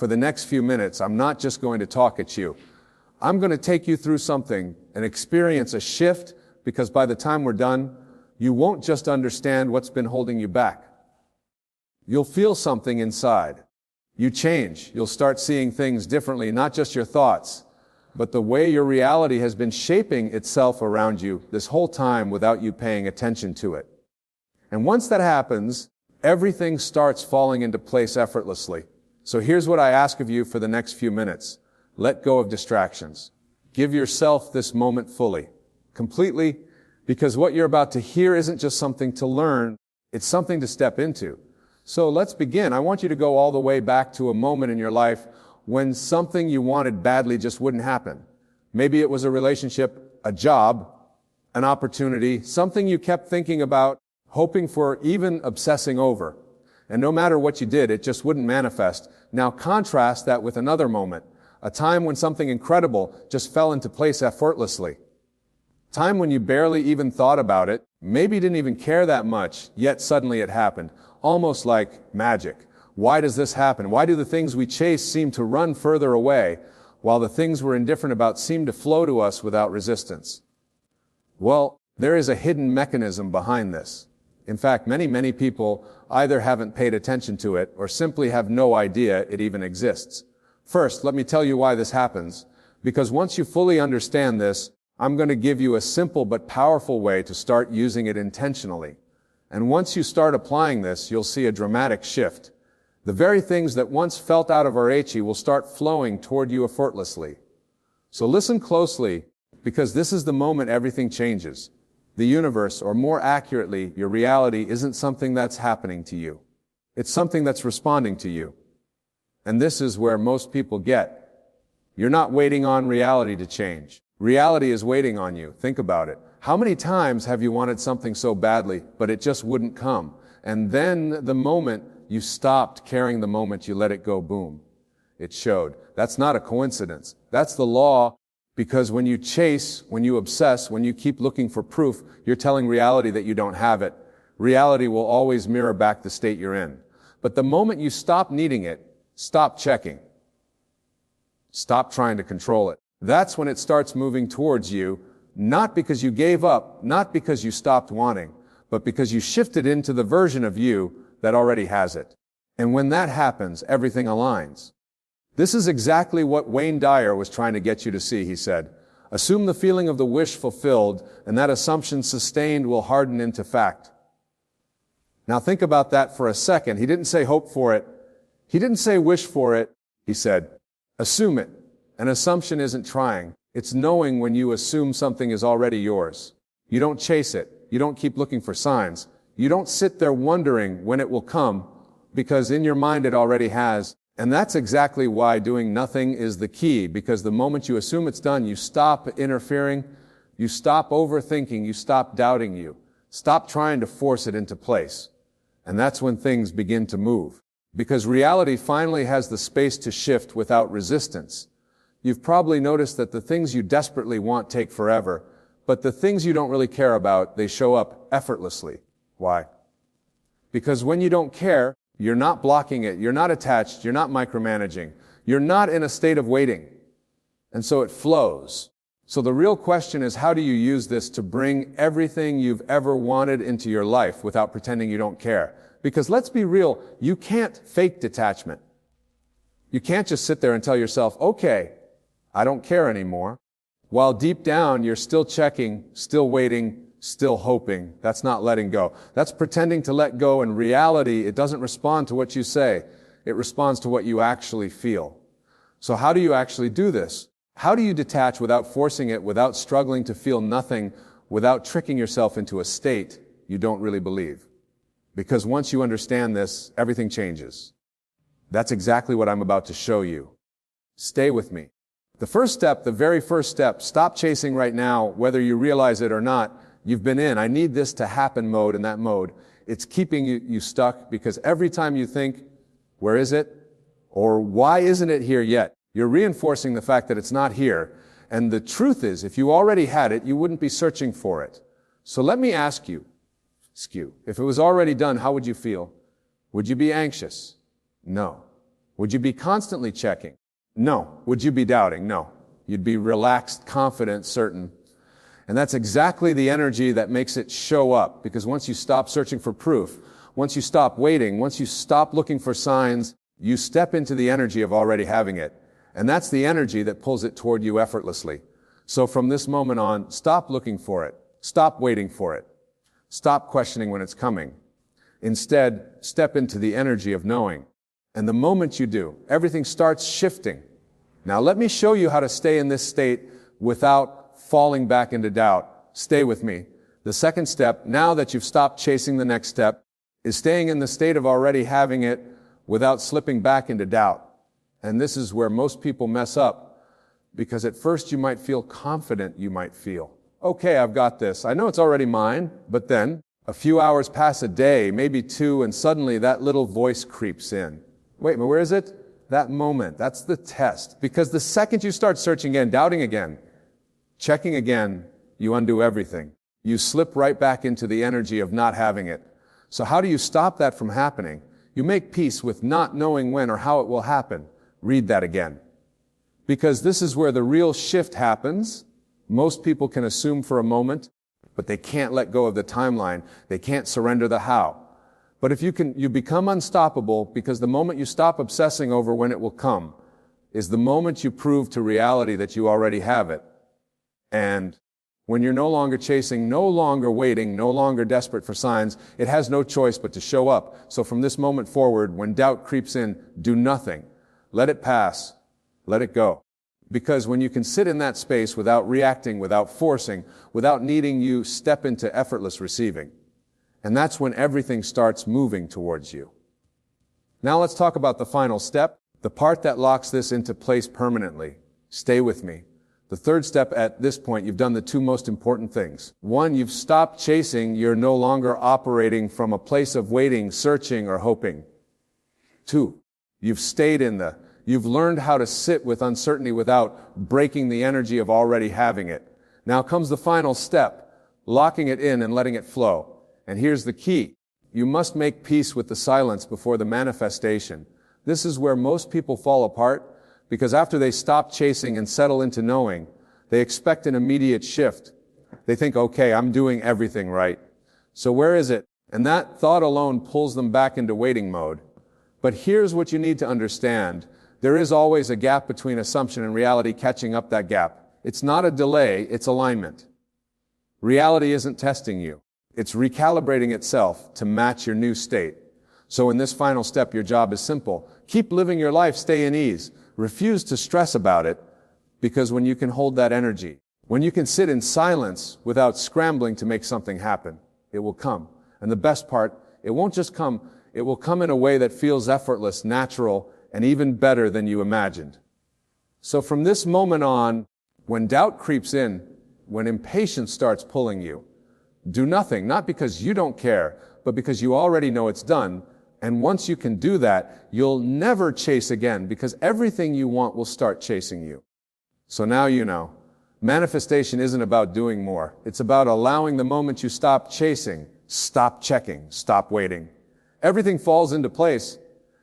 for the next few minutes, I'm not just going to talk at you. I'm going to take you through something and experience a shift, because by the time we're done, you won't just understand what's been holding you back. You'll feel something inside. You change. You'll start seeing things differently, not just your thoughts, but the way your reality has been shaping itself around you this whole time without you paying attention to it. And once that happens, everything starts falling into place effortlessly. So here's what I ask of you for the next few minutes. Let go of distractions. Give yourself this moment fully, completely, because what you're about to hear isn't just something to learn, it's something to step into. So let's begin. I want you to go all the way back to a moment in your life when something you wanted badly just wouldn't happen. Maybe it was a relationship, a job, an opportunity, something you kept thinking about, hoping for, even obsessing over. And no matter what you did, it just wouldn't manifest. Now contrast that with another moment, a time when something incredible just fell into place effortlessly. Time when you barely even thought about it, maybe didn't even care that much, yet suddenly it happened. Almost like magic. Why does this happen? Why do the things we chase seem to run further away, while the things we're indifferent about seem to flow to us without resistance? Well, there is a hidden mechanism behind this. In fact, many people either haven't paid attention to it or simply have no idea it even exists. First, let me tell you why this happens, because once you fully understand this, I'm going to give you a simple but powerful way to start using it intentionally. And once you start applying this, you'll see a dramatic shift. The very things that once felt out of our reach will start flowing toward you effortlessly. So listen closely, because this is the moment everything changes. The universe, or more accurately, your reality, isn't something that's happening to you. It's something that's responding to you. And this is where most people get. You're not waiting on reality to change. Reality is waiting on you. Think about it. How many times have you wanted something so badly, but it just wouldn't come? And then the moment you stopped caring, the moment you let it go, boom, it showed. That's not a coincidence. That's the law, because when you chase, when you obsess, when you keep looking for proof, you're telling reality that you don't have it. Reality will always mirror back the state you're in. But the moment you stop needing it, stop checking, stop trying to control it, that's when it starts moving towards you, not because you gave up, not because you stopped wanting, but because you shifted into the version of you that already has it. And when that happens, everything aligns. This is exactly what Wayne Dyer was trying to get you to see, he said. Assume the feeling of the wish fulfilled, and that assumption sustained will harden into fact. Now think about that for a second. He didn't say hope for it. He didn't say wish for it. He said, assume it. An assumption isn't trying. It's knowing when you assume something is already yours. You don't chase it. You don't keep looking for signs. You don't sit there wondering when it will come, because in your mind it already has. And that's exactly why doing nothing is the key, because the moment you assume it's done, you stop interfering, you stop overthinking, you stop doubting you. Stop trying to force it into place. And that's when things begin to move. Because reality finally has the space to shift without resistance. You've probably noticed that the things you desperately want take forever, but the things you don't really care about, they show up effortlessly. Why? Because when you don't care, you're not blocking it, you're not attached, you're not micromanaging, you're not in a state of waiting. And so it flows. So the real question is, how do you use this to bring everything you've ever wanted into your life without pretending you don't care? Because let's be real, you can't fake detachment. You can't just sit there and tell yourself, okay, I don't care anymore, while deep down you're still checking, still waiting, still hoping. That's not letting go. That's pretending to let go. In reality, it doesn't respond to what you say. It responds to what you actually feel. So how do you actually do this? How do you detach without forcing it, without struggling to feel nothing, without tricking yourself into a state you don't really believe? Because once you understand this, everything changes. That's exactly what I'm about to show you. Stay with me. The first step, the very first step, stop chasing right now, whether you realize it or not. You've been in, I need this to happen mode, and that mode, it's keeping you stuck, because every time you think, where is it? Or why isn't it here yet? You're reinforcing the fact that it's not here. And the truth is, if you already had it, you wouldn't be searching for it. So let me ask you, if it was already done, how would you feel? Would you be anxious? No. Would you be constantly checking? No. Would you be doubting? No. You'd be relaxed, confident, certain. And that's exactly the energy that makes it show up, because once you stop searching for proof, once you stop waiting, once you stop looking for signs, you step into the energy of already having it. And that's the energy that pulls it toward you effortlessly. So from this moment on, stop looking for it. Stop waiting for it. Stop questioning when it's coming. Instead, step into the energy of knowing. And the moment you do, everything starts shifting. Now let me show you how to stay in this state without falling back into doubt. Stay with me. The second step, now that you've stopped chasing the next step, is staying in the state of already having it without slipping back into doubt. And this is where most people mess up, because at first you might feel confident, you might feel, okay, I've got this. I know it's already mine, but then a few hours pass, a day, maybe two, and suddenly that little voice creeps in. Wait, but where is it? That moment, that's the test. Because the second you start searching again, doubting again, checking again, you undo everything. You slip right back into the energy of not having it. So how do you stop that from happening? You make peace with not knowing when or how it will happen. Read that again. Because this is where the real shift happens. Most people can assume for a moment, but they can't let go of the timeline. They can't surrender the how. But if you become unstoppable, because the moment you stop obsessing over when it will come is the moment you prove to reality that you already have it. And when you're no longer chasing, no longer waiting, no longer desperate for signs, it has no choice but to show up. So from this moment forward, when doubt creeps in, do nothing. Let it pass. Let it go. Because when you can sit in that space without reacting, without forcing, without needing, you step into effortless receiving. And that's when everything starts moving towards you. Now let's talk about the final step, the part that locks this into place permanently. Stay with me. The third step at this point, you've done the two most important things. One, you've stopped chasing. You're no longer operating from a place of waiting, searching, or hoping. Two, you've learned how to sit with uncertainty without breaking the energy of already having it. Now comes the final step, locking it in and letting it flow. And here's the key. You must make peace with the silence before the manifestation. This is where most people fall apart, because after they stop chasing and settle into knowing, they expect an immediate shift. They think, okay, I'm doing everything right. So where is it? And that thought alone pulls them back into waiting mode. But here's what you need to understand. There is always a gap between assumption and reality, catching up that gap. It's not a delay, it's alignment. Reality isn't testing you. It's recalibrating itself to match your new state. So in this final step, your job is simple. Keep living your life, stay in ease. Refuse to stress about it, because when you can hold that energy, when you can sit in silence without scrambling to make something happen, it will come. And the best part, it won't just come, it will come in a way that feels effortless, natural, and even better than you imagined. So from this moment on, when doubt creeps in, when impatience starts pulling you, do nothing, not because you don't care, but because you already know it's done. And once you can do that, you'll never chase again, because everything you want will start chasing you. So now you know. Manifestation isn't about doing more. It's about allowing the moment you stop chasing, stop checking, stop waiting. Everything falls into place.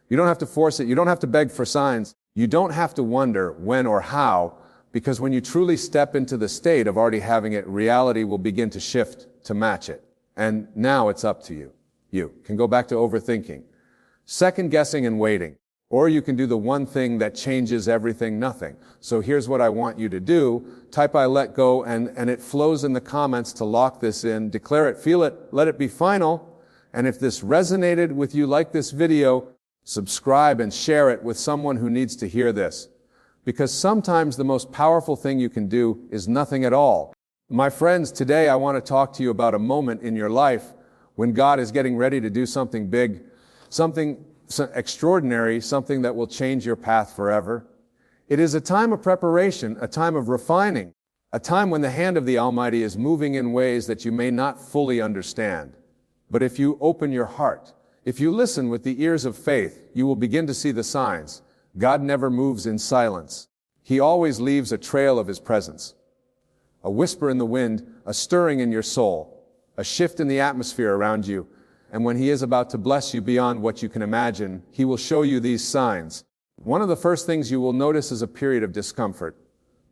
You don't have to force it. You don't have to beg for signs. You don't have to wonder when or how, because when you truly step into the state of already having it, reality will begin to shift to match it. And now it's up to you. You can go back to overthinking, second guessing and waiting, or you can do the one thing that changes everything, nothing. So here's what I want you to do. Type I let go, and it flows in the comments to lock this in. Declare it, feel it, let it be final. And if this resonated with you like this video, subscribe and share it with someone who needs to hear this. Because sometimes the most powerful thing you can do is nothing at all. My friends, today I want to talk to you about a moment in your life when God is getting ready to do something big, something extraordinary, something that will change your path forever. It is a time of preparation, a time of refining, a time when the hand of the Almighty is moving in ways that you may not fully understand. But if you open your heart, if you listen with the ears of faith, you will begin to see the signs. God never moves in silence. He always leaves a trail of His presence. A whisper in the wind, a stirring in your soul, a shift in the atmosphere around you. And when He is about to bless you beyond what you can imagine, He will show you these signs. One of the first things you will notice is a period of discomfort.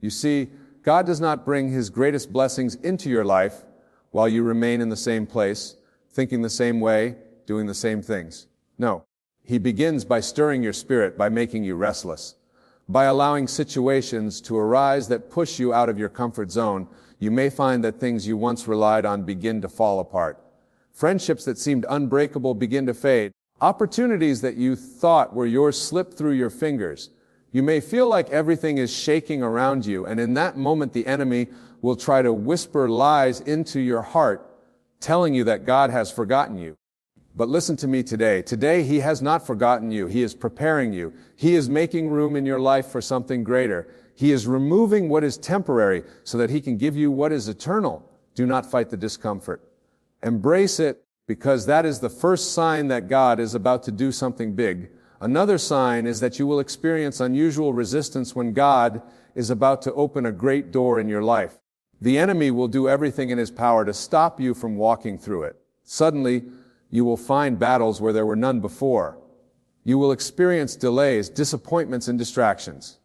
You see, God does not bring His greatest blessings into your life while you remain in the same place, thinking the same way, doing the same things. No. He begins by stirring your spirit, by making you restless. By allowing situations to arise that push you out of your comfort zone, you may find that things you once relied on begin to fall apart. Friendships that seemed unbreakable begin to fade. Opportunities that you thought were yours slip through your fingers. You may feel like everything is shaking around you, and in that moment the enemy will try to whisper lies into your heart, telling you that God has forgotten you. But listen to me today. Today, He has not forgotten you. He is preparing you. He is making room in your life for something greater. He is removing what is temporary so that He can give you what is eternal. Do not fight the discomfort. Embrace it, because that is the first sign that God is about to do something big. Another sign is that you will experience unusual resistance when God is about to open a great door in your life. The enemy will do everything in his power to stop you from walking through it. Suddenly, you will find battles where there were none before. You will experience delays, disappointments, and distractions.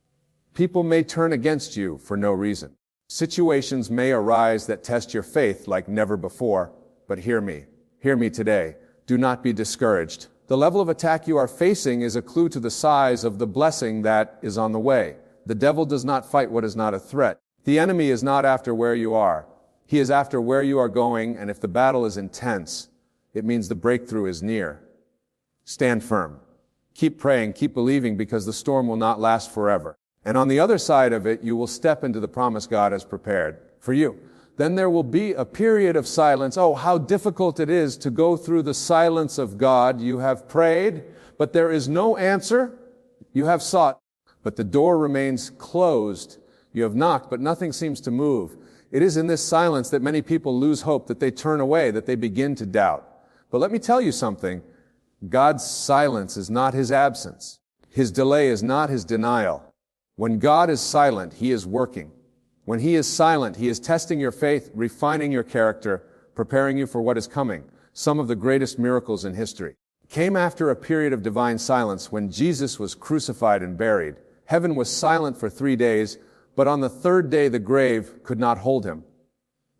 People may turn against you for no reason. Situations may arise that test your faith like never before. But hear me today. Do not be discouraged. The level of attack you are facing is a clue to the size of the blessing that is on the way. The devil does not fight what is not a threat. The enemy is not after where you are. He is after where you are going, and if the battle is intense, it means the breakthrough is near. Stand firm. Keep praying, keep believing, because the storm will not last forever. And on the other side of it, you will step into the promise God has prepared for you. Then there will be a period of silence. Oh, how difficult it is to go through the silence of God. You have prayed, but there is no answer. You have sought, but the door remains closed. You have knocked, but nothing seems to move. It is in this silence that many people lose hope, that they turn away, that they begin to doubt. But let me tell you something. God's silence is not His absence. His delay is not His denial. When God is silent, He is working. When He is silent, He is testing your faith, refining your character, preparing you for what is coming. Some of the greatest miracles in history came after a period of divine silence when Jesus was crucified and buried. Heaven was silent for 3 days, but on the third day the grave could not hold Him.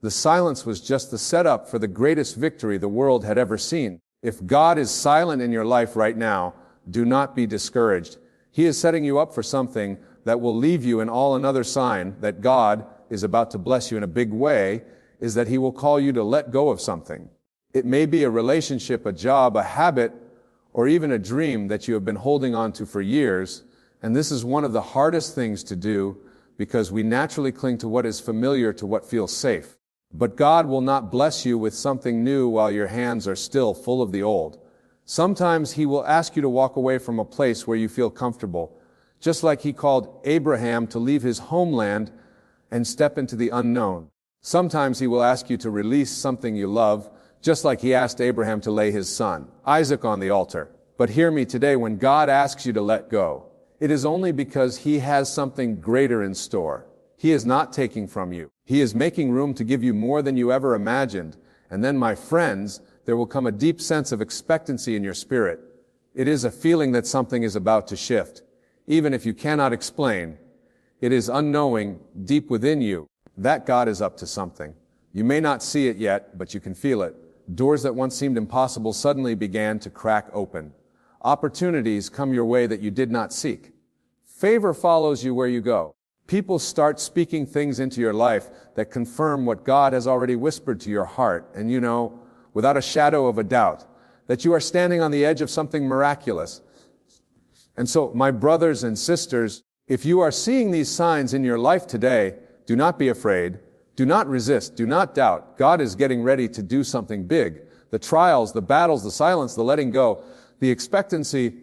The silence was just the setup for the greatest victory the world had ever seen. If God is silent in your life right now, do not be discouraged. He is setting you up for something that will leave you in awe. Another sign that God is about to bless you in a big way is that He will call you to let go of something. It may be a relationship, a job, a habit, or even a dream that you have been holding on to for years. And this is one of the hardest things to do because we naturally cling to what is familiar, to what feels safe. But God will not bless you with something new while your hands are still full of the old. Sometimes He will ask you to walk away from a place where you feel comfortable, just like He called Abraham to leave his homeland and step into the unknown. Sometimes He will ask you to release something you love, just like He asked Abraham to lay his son, Isaac, on the altar. But hear me today, when God asks you to let go, it is only because He has something greater in store. He is not taking from you. He is making room to give you more than you ever imagined. And then, my friends, there will come a deep sense of expectancy in your spirit. It is a feeling that something is about to shift. Even if you cannot explain, it is unknowing deep within you that God is up to something. You may not see it yet, but you can feel it. Doors that once seemed impossible suddenly began to crack open. Opportunities come your way that you did not seek. Favor follows you where you go. People start speaking things into your life that confirm what God has already whispered to your heart. And you know, without a shadow of a doubt, that you are standing on the edge of something miraculous. And so, my brothers and sisters, if you are seeing these signs in your life today, do not be afraid. Do not resist. Do not doubt. God is getting ready to do something big. The trials, the battles, the silence, the letting go, the expectancy,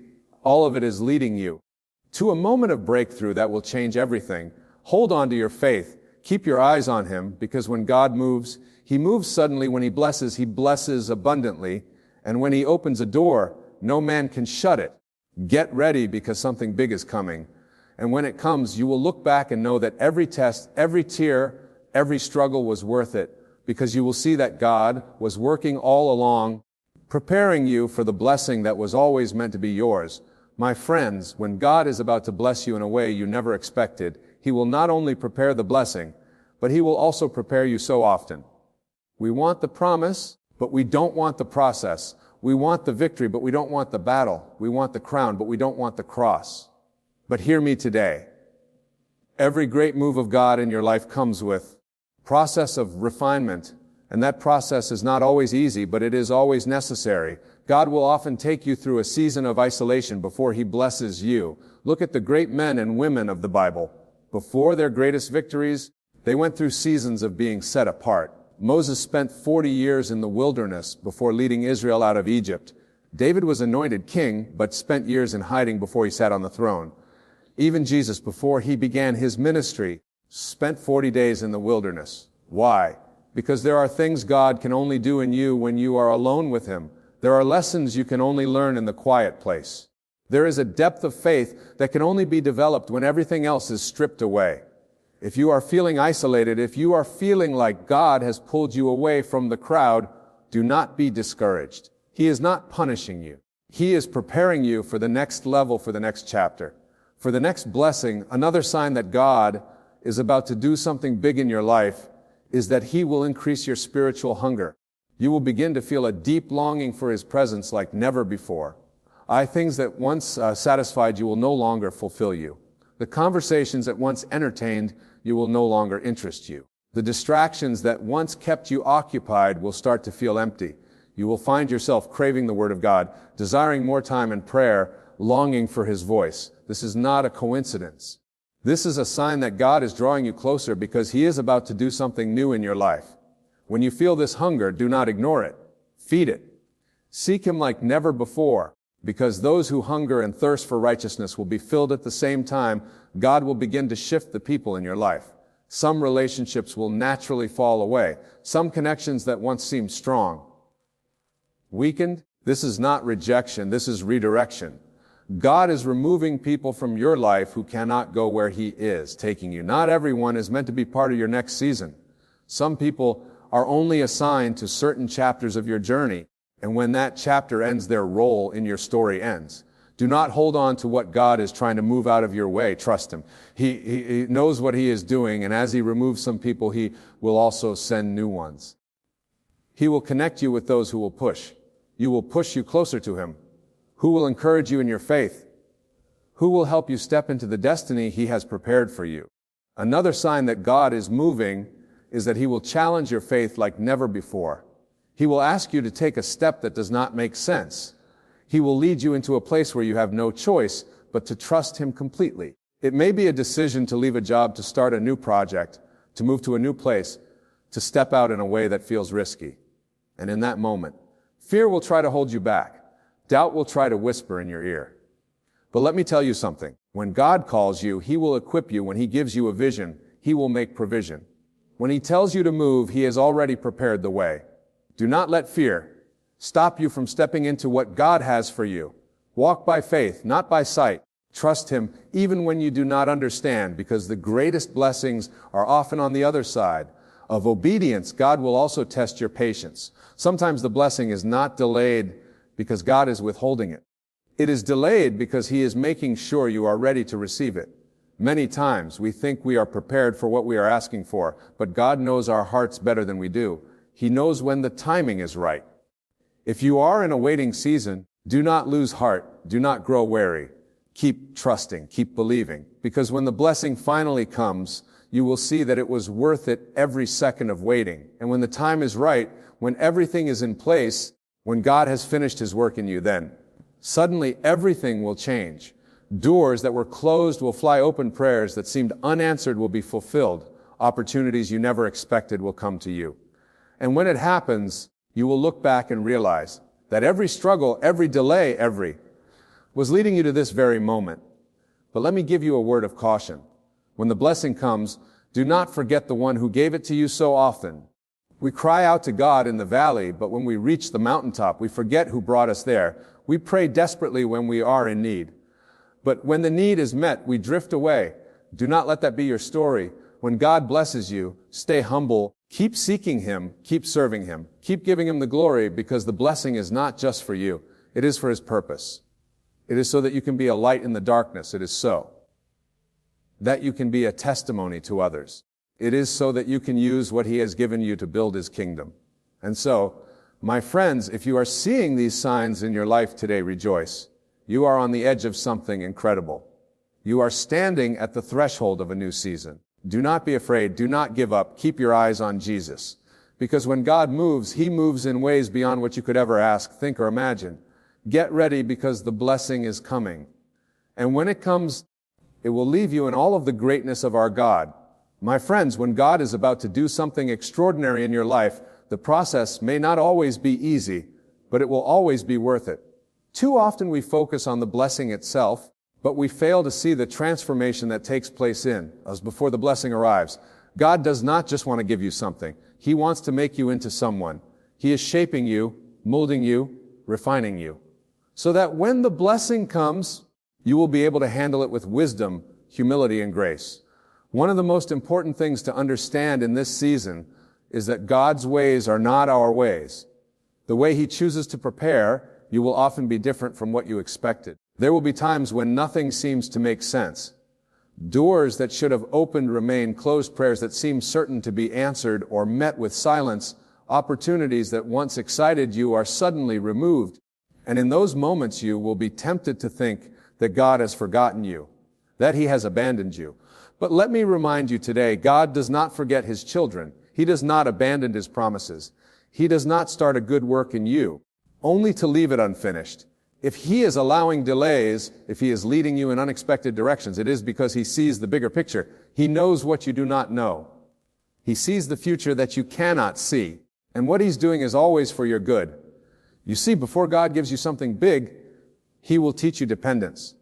all of it is leading you to a moment of breakthrough that will change everything. Hold on to your faith. Keep your eyes on Him, because when God moves, He moves suddenly. When He blesses abundantly. And when He opens a door, no man can shut it. Get ready, because something big is coming. And when it comes, you will look back and know that every test, every tear, every struggle was worth it, because you will see that God was working all along, preparing you for the blessing that was always meant to be yours. My friends, when God is about to bless you in a way you never expected, He will not only prepare the blessing, but He will also prepare you so often. We want the promise, but we don't want the process. We want the victory, but we don't want the battle. We want the crown, but we don't want the cross. But hear me today. Every great move of God in your life comes with process of refinement, and that process is not always easy, but it is always necessary. God will often take you through a season of isolation before He blesses you. Look at the great men and women of the Bible. Before their greatest victories, they went through seasons of being set apart. Moses spent 40 years in the wilderness before leading Israel out of Egypt. David was anointed king, but spent years in hiding before he sat on the throne. Even Jesus, before He began His ministry, spent 40 days in the wilderness. Why? Because there are things God can only do in you when you are alone with Him. There are lessons you can only learn in the quiet place. There is a depth of faith that can only be developed when everything else is stripped away. If you are feeling isolated, if you are feeling like God has pulled you away from the crowd, do not be discouraged. He is not punishing you. He is preparing you for the next level, for the next chapter, for the next blessing. Another sign that God is about to do something big in your life is that He will increase your spiritual hunger. You will begin to feel a deep longing for His presence like never before. Things that once satisfied you will no longer fulfill you. The conversations that once entertained you will no longer interest you. The distractions that once kept you occupied will start to feel empty. You will find yourself craving the Word of God, desiring more time in prayer, longing for His voice. This is not a coincidence. This is a sign that God is drawing you closer because He is about to do something new in your life. When you feel this hunger, do not ignore it. Feed it. Seek Him like never before, because those who hunger and thirst for righteousness will be filled at the same time. God will begin to shift the people in your life. Some relationships will naturally fall away. Some connections that once seemed strong, weakened. This is not rejection. This is redirection. God is removing people from your life who cannot go where He is taking you. Not everyone is meant to be part of your next season. Some people are only assigned to certain chapters of your journey, and when that chapter ends, their role in your story ends. Do not hold on to what God is trying to move out of your way. Trust Him. He knows what He is doing, and as He removes some people, He will also send new ones. He will connect you with those who will push. You will push you closer to Him. Who will encourage you in your faith? Who will help you step into the destiny He has prepared for you? Another sign that God is moving is that He will challenge your faith like never before. He will ask you to take a step that does not make sense. He will lead you into a place where you have no choice but to trust Him completely. It may be a decision to leave a job, to start a new project, to move to a new place, to step out in a way that feels risky. And in that moment, fear will try to hold you back. Doubt will try to whisper in your ear. But let me tell you something. When God calls you, He will equip you. When He gives you a vision, He will make provision. When He tells you to move, He has already prepared the way. Do not let fear stop you from stepping into what God has for you. Walk by faith, not by sight. Trust Him even when you do not understand, because the greatest blessings are often on the other side. Of obedience, God will also test your patience. Sometimes the blessing is not delayed because God is withholding it. It is delayed because He is making sure you are ready to receive it. Many times we think we are prepared for what we are asking for, but God knows our hearts better than we do. He knows when the timing is right. If you are in a waiting season, do not lose heart. Do not grow weary. Keep trusting. Keep believing. Because when the blessing finally comes, you will see that it was worth it every second of waiting. And when the time is right, when everything is in place, when God has finished His work in you, then suddenly everything will change. Doors that were closed will fly open. Prayers that seemed unanswered will be fulfilled. Opportunities you never expected will come to you. And when it happens, you will look back and realize that every struggle, every delay, was leading you to this very moment. But let me give you a word of caution. When the blessing comes, do not forget the one who gave it to you so often. We cry out to God in the valley, but when we reach the mountaintop, we forget who brought us there. We pray desperately when we are in need. But when the need is met, we drift away. Do not let that be your story. When God blesses you, stay humble. Keep seeking Him. Keep serving Him. Keep giving Him the glory, because the blessing is not just for you. It is for His purpose. It is so that you can be a light in the darkness. It is so that you can be a testimony to others. It is so that you can use what He has given you to build His kingdom. And so, my friends, if you are seeing these signs in your life today, rejoice. You are on the edge of something incredible. You are standing at the threshold of a new season. Do not be afraid. Do not give up. Keep your eyes on Jesus. Because when God moves, He moves in ways beyond what you could ever ask, think, or imagine. Get ready because the blessing is coming. And when it comes, it will leave you in all of the greatness of our God. My friends, when God is about to do something extraordinary in your life, the process may not always be easy, but it will always be worth it. Too often we focus on the blessing itself, but we fail to see the transformation that takes place in us before the blessing arrives. God does not just want to give you something. He wants to make you into someone. He is shaping you, molding you, refining you, so that when the blessing comes, you will be able to handle it with wisdom, humility, and grace. One of the most important things to understand in this season is that God's ways are not our ways. The way He chooses to prepare, you will often be different from what you expected. There will be times when nothing seems to make sense. Doors that should have opened remain closed, prayers that seem certain to be answered or met with silence, opportunities that once excited you are suddenly removed. And in those moments you will be tempted to think that God has forgotten you, that He has abandoned you. But let me remind you today, God does not forget His children. He does not abandon His promises. He does not start a good work in you, only to leave it unfinished. If He is allowing delays, if He is leading you in unexpected directions, it is because He sees the bigger picture. He knows what you do not know. He sees the future that you cannot see. And what He's doing is always for your good. You see, before God gives you something big, He will teach you dependence.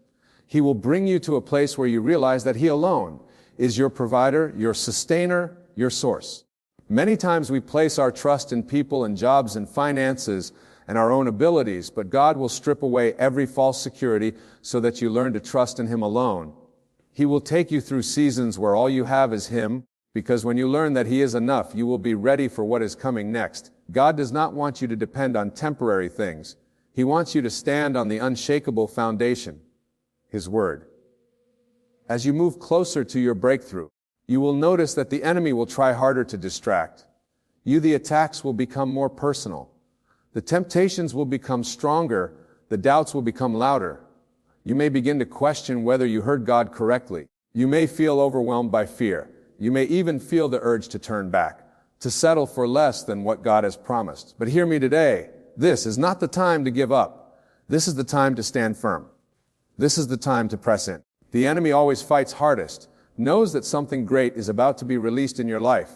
He will bring you to a place where you realize that He alone is your provider, your sustainer, your source. Many times we place our trust in people and jobs and finances and our own abilities, but God will strip away every false security so that you learn to trust in Him alone. He will take you through seasons where all you have is Him, because when you learn that He is enough, you will be ready for what is coming next. God does not want you to depend on temporary things. He wants you to stand on the unshakable foundation, His Word. As you move closer to your breakthrough, you will notice that the enemy will try harder to distract. The attacks will become more personal. The temptations will become stronger. The doubts will become louder. You may begin to question whether you heard God correctly. You may feel overwhelmed by fear. You may even feel the urge to turn back, to settle for less than what God has promised. But hear me today. This is not the time to give up. This is the time to stand firm. This is the time to press in. The enemy always fights hardest, knows that something great is about to be released in your life.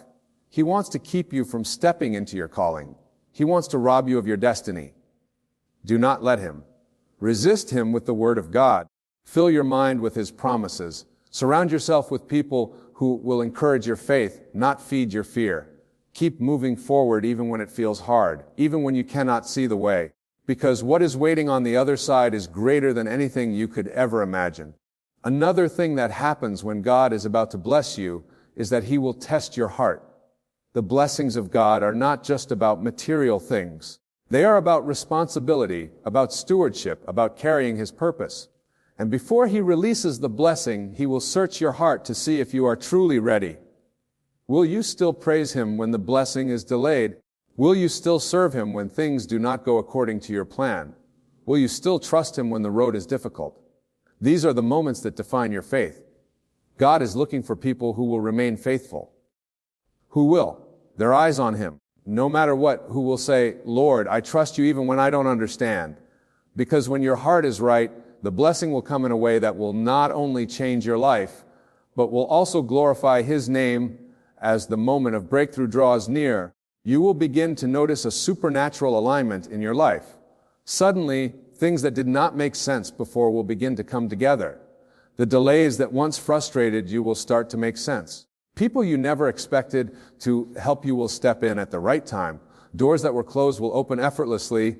He wants to keep you from stepping into your calling. He wants to rob you of your destiny. Do not let him. Resist him with the Word of God. Fill your mind with His promises. Surround yourself with people who will encourage your faith, not feed your fear. Keep moving forward even when it feels hard, even when you cannot see the way, because what is waiting on the other side is greater than anything you could ever imagine. Another thing that happens when God is about to bless you is that He will test your heart. The blessings of God are not just about material things. They are about responsibility, about stewardship, about carrying His purpose. And before He releases the blessing, He will search your heart to see if you are truly ready. Will you still praise Him when the blessing is delayed? Will you still serve Him when things do not go according to your plan? Will you still trust Him when the road is difficult? These are the moments that define your faith. God is looking for people who will remain faithful. Who will? Their eyes on Him. No matter what, who will say, Lord, I trust You even when I don't understand. Because when your heart is right, the blessing will come in a way that will not only change your life, but will also glorify His name as the moment of breakthrough draws near. You will begin to notice a supernatural alignment in your life. Suddenly, things that did not make sense before will begin to come together. The delays that once frustrated you will start to make sense. People you never expected to help you will step in at the right time. Doors that were closed will open effortlessly,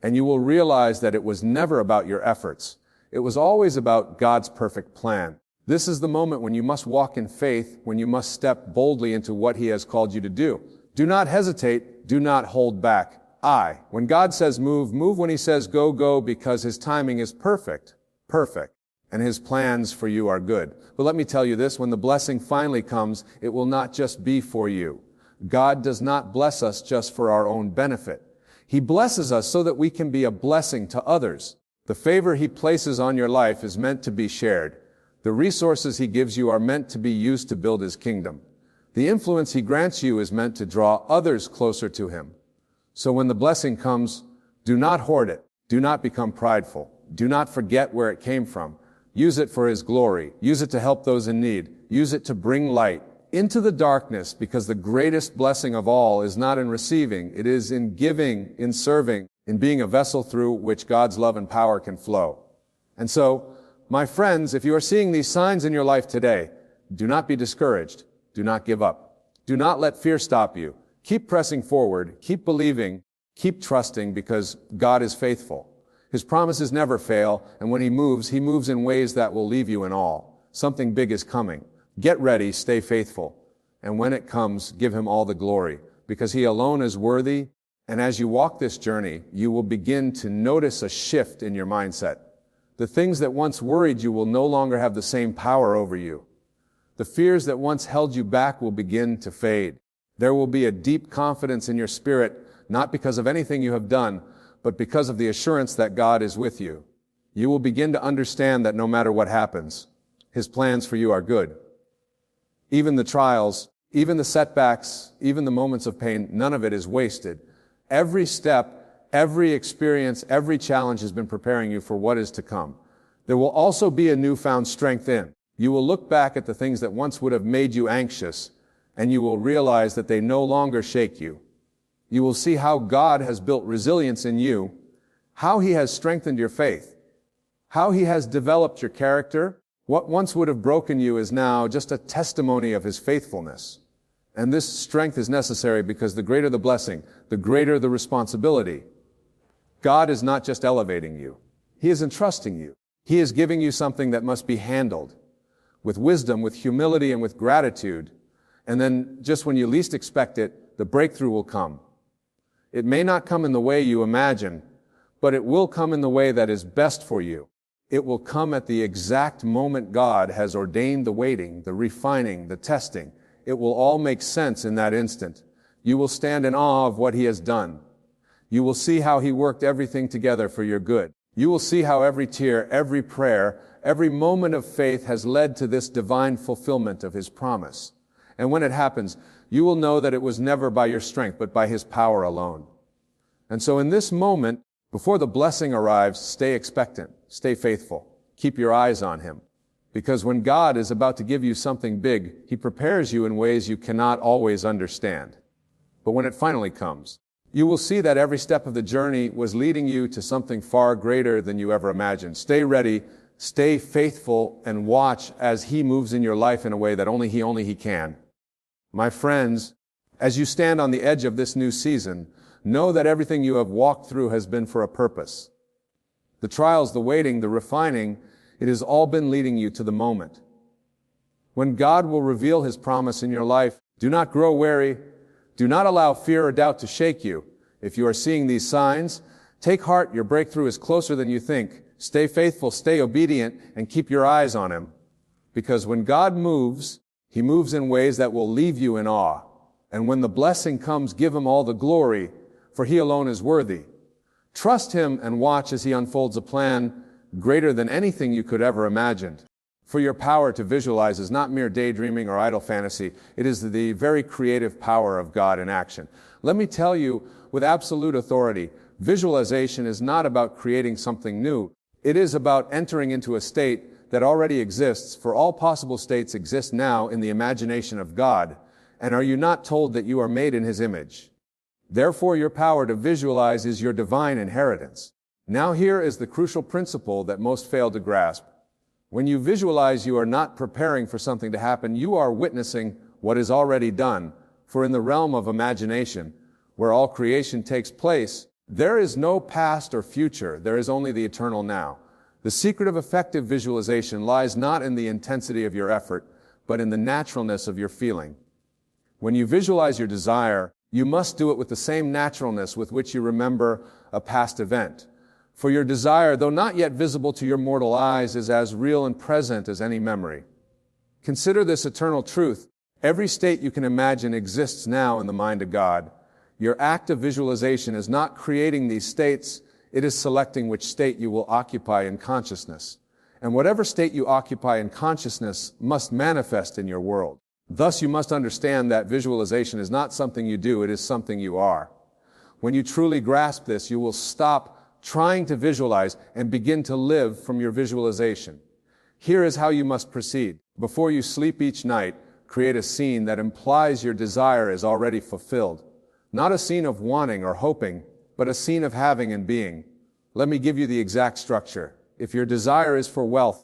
and you will realize that it was never about your efforts. It was always about God's perfect plan. This is the moment when you must walk in faith, when you must step boldly into what He has called you to do. Do not hesitate. Do not hold back. I. When God says move, move. When he says go, go, because his timing is perfect. Perfect. And his plans for you are good. But let me tell you this, when the blessing finally comes, it will not just be for you. God does not bless us just for our own benefit. He blesses us so that we can be a blessing to others. The favor he places on your life is meant to be shared. The resources he gives you are meant to be used to build his kingdom. The influence he grants you is meant to draw others closer to him. So when the blessing comes, do not hoard it. Do not become prideful. Do not forget where it came from. Use it for his glory. Use it to help those in need. Use it to bring light into the darkness, because the greatest blessing of all is not in receiving, it is in giving, in serving, in being a vessel through which God's love and power can flow. And so, my friends, if you are seeing these signs in your life today, do not be discouraged. Do not give up. Do not let fear stop you. Keep pressing forward. Keep believing. Keep trusting, because God is faithful. His promises never fail, and when he moves in ways that will leave you in awe. Something big is coming. Get ready, stay faithful, and when it comes, give him all the glory, because he alone is worthy, and as you walk this journey, you will begin to notice a shift in your mindset. The things that once worried you will no longer have the same power over you. The fears that once held you back will begin to fade. There will be a deep confidence in your spirit, not because of anything you have done, but because of the assurance that God is with you. You will begin to understand that no matter what happens, his plans for you are good. Even the trials, even the setbacks, even the moments of pain, none of it is wasted. Every step, every experience, every challenge has been preparing you for what is to come. There will also be a newfound strength in. You will look back at the things that once would have made you anxious, and you will realize that they no longer shake you. You will see how God has built resilience in you, how he has strengthened your faith, how he has developed your character. What once would have broken you is now just a testimony of his faithfulness. And this strength is necessary because the greater the blessing, the greater the responsibility. God is not just elevating you. He is entrusting you. He is giving you something that must be handled with wisdom, with humility, and with gratitude. And then just when you least expect it, the breakthrough will come. It may not come in the way you imagine, but it will come in the way that is best for you. It will come at the exact moment God has ordained the waiting, the refining, the testing. It will all make sense in that instant. You will stand in awe of what he has done. You will see how he worked everything together for your good. You will see how every tear, every prayer, every moment of faith has led to this divine fulfillment of his promise. And when it happens, you will know that it was never by your strength, but by his power alone. And so in this moment, before the blessing arrives, stay expectant, stay faithful, keep your eyes on him. Because when God is about to give you something big, he prepares you in ways you cannot always understand. But when it finally comes, you will see that every step of the journey was leading you to something far greater than you ever imagined. Stay ready, stay faithful, and watch as he moves in your life in a way that only he can. My friends, as you stand on the edge of this new season, know that everything you have walked through has been for a purpose. The trials, the waiting, the refining, it has all been leading you to the moment. When God will reveal his promise in your life, do not grow weary. Do not allow fear or doubt to shake you. If you are seeing these signs, take heart, your breakthrough is closer than you think. Stay faithful, stay obedient, and keep your eyes on him. Because when God moves, he moves in ways that will leave you in awe. And when the blessing comes, give him all the glory, for he alone is worthy. Trust him and watch as he unfolds a plan greater than anything you could ever imagine. For your power to visualize is not mere daydreaming or idle fantasy. It is the very creative power of God in action. Let me tell you with absolute authority, visualization is not about creating something new. It is about entering into a state that already exists, for all possible states exist now in the imagination of God. And are you not told that you are made in his image? Therefore, your power to visualize is your divine inheritance. Now here is the crucial principle that most fail to grasp. When you visualize, you are not preparing for something to happen. You are witnessing what is already done. For in the realm of imagination, where all creation takes place, there is no past or future. There is only the eternal now. The secret of effective visualization lies not in the intensity of your effort, but in the naturalness of your feeling. When you visualize your desire, You must do it with the same naturalness with which you remember a past event. For your desire, though not yet visible to your mortal eyes, is as real and present as any memory. Consider this eternal truth. Every state you can imagine exists now in the mind of God. Your act of visualization is not creating these states, it is selecting which state you will occupy in consciousness. And whatever state you occupy in consciousness must manifest in your world. Thus, you must understand that visualization is not something you do, it is something you are. When you truly grasp this, you will stop trying to visualize and begin to live from your visualization. Here is how you must proceed. Before you sleep each night, create a scene that implies your desire is already fulfilled. Not a scene of wanting or hoping, but a scene of having and being. Let me give you the exact structure. If your desire is for wealth,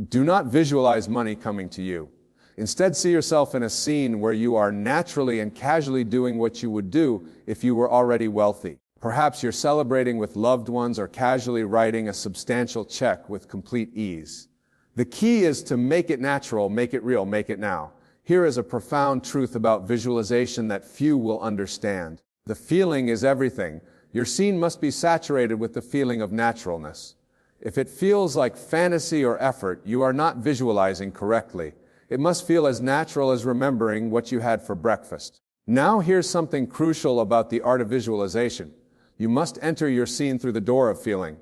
do not visualize money coming to you. Instead, see yourself in a scene where you are naturally and casually doing what you would do if you were already wealthy. Perhaps you're celebrating with loved ones or casually writing a substantial check with complete ease. The key is to make it natural, make it real, make it now. Here is a profound truth about visualization that few will understand. The feeling is everything. Your scene must be saturated with the feeling of naturalness. If it feels like fantasy or effort, you are not visualizing correctly. It must feel as natural as remembering what you had for breakfast. Now here's something crucial about the art of visualization. You must enter your scene through the door of feeling.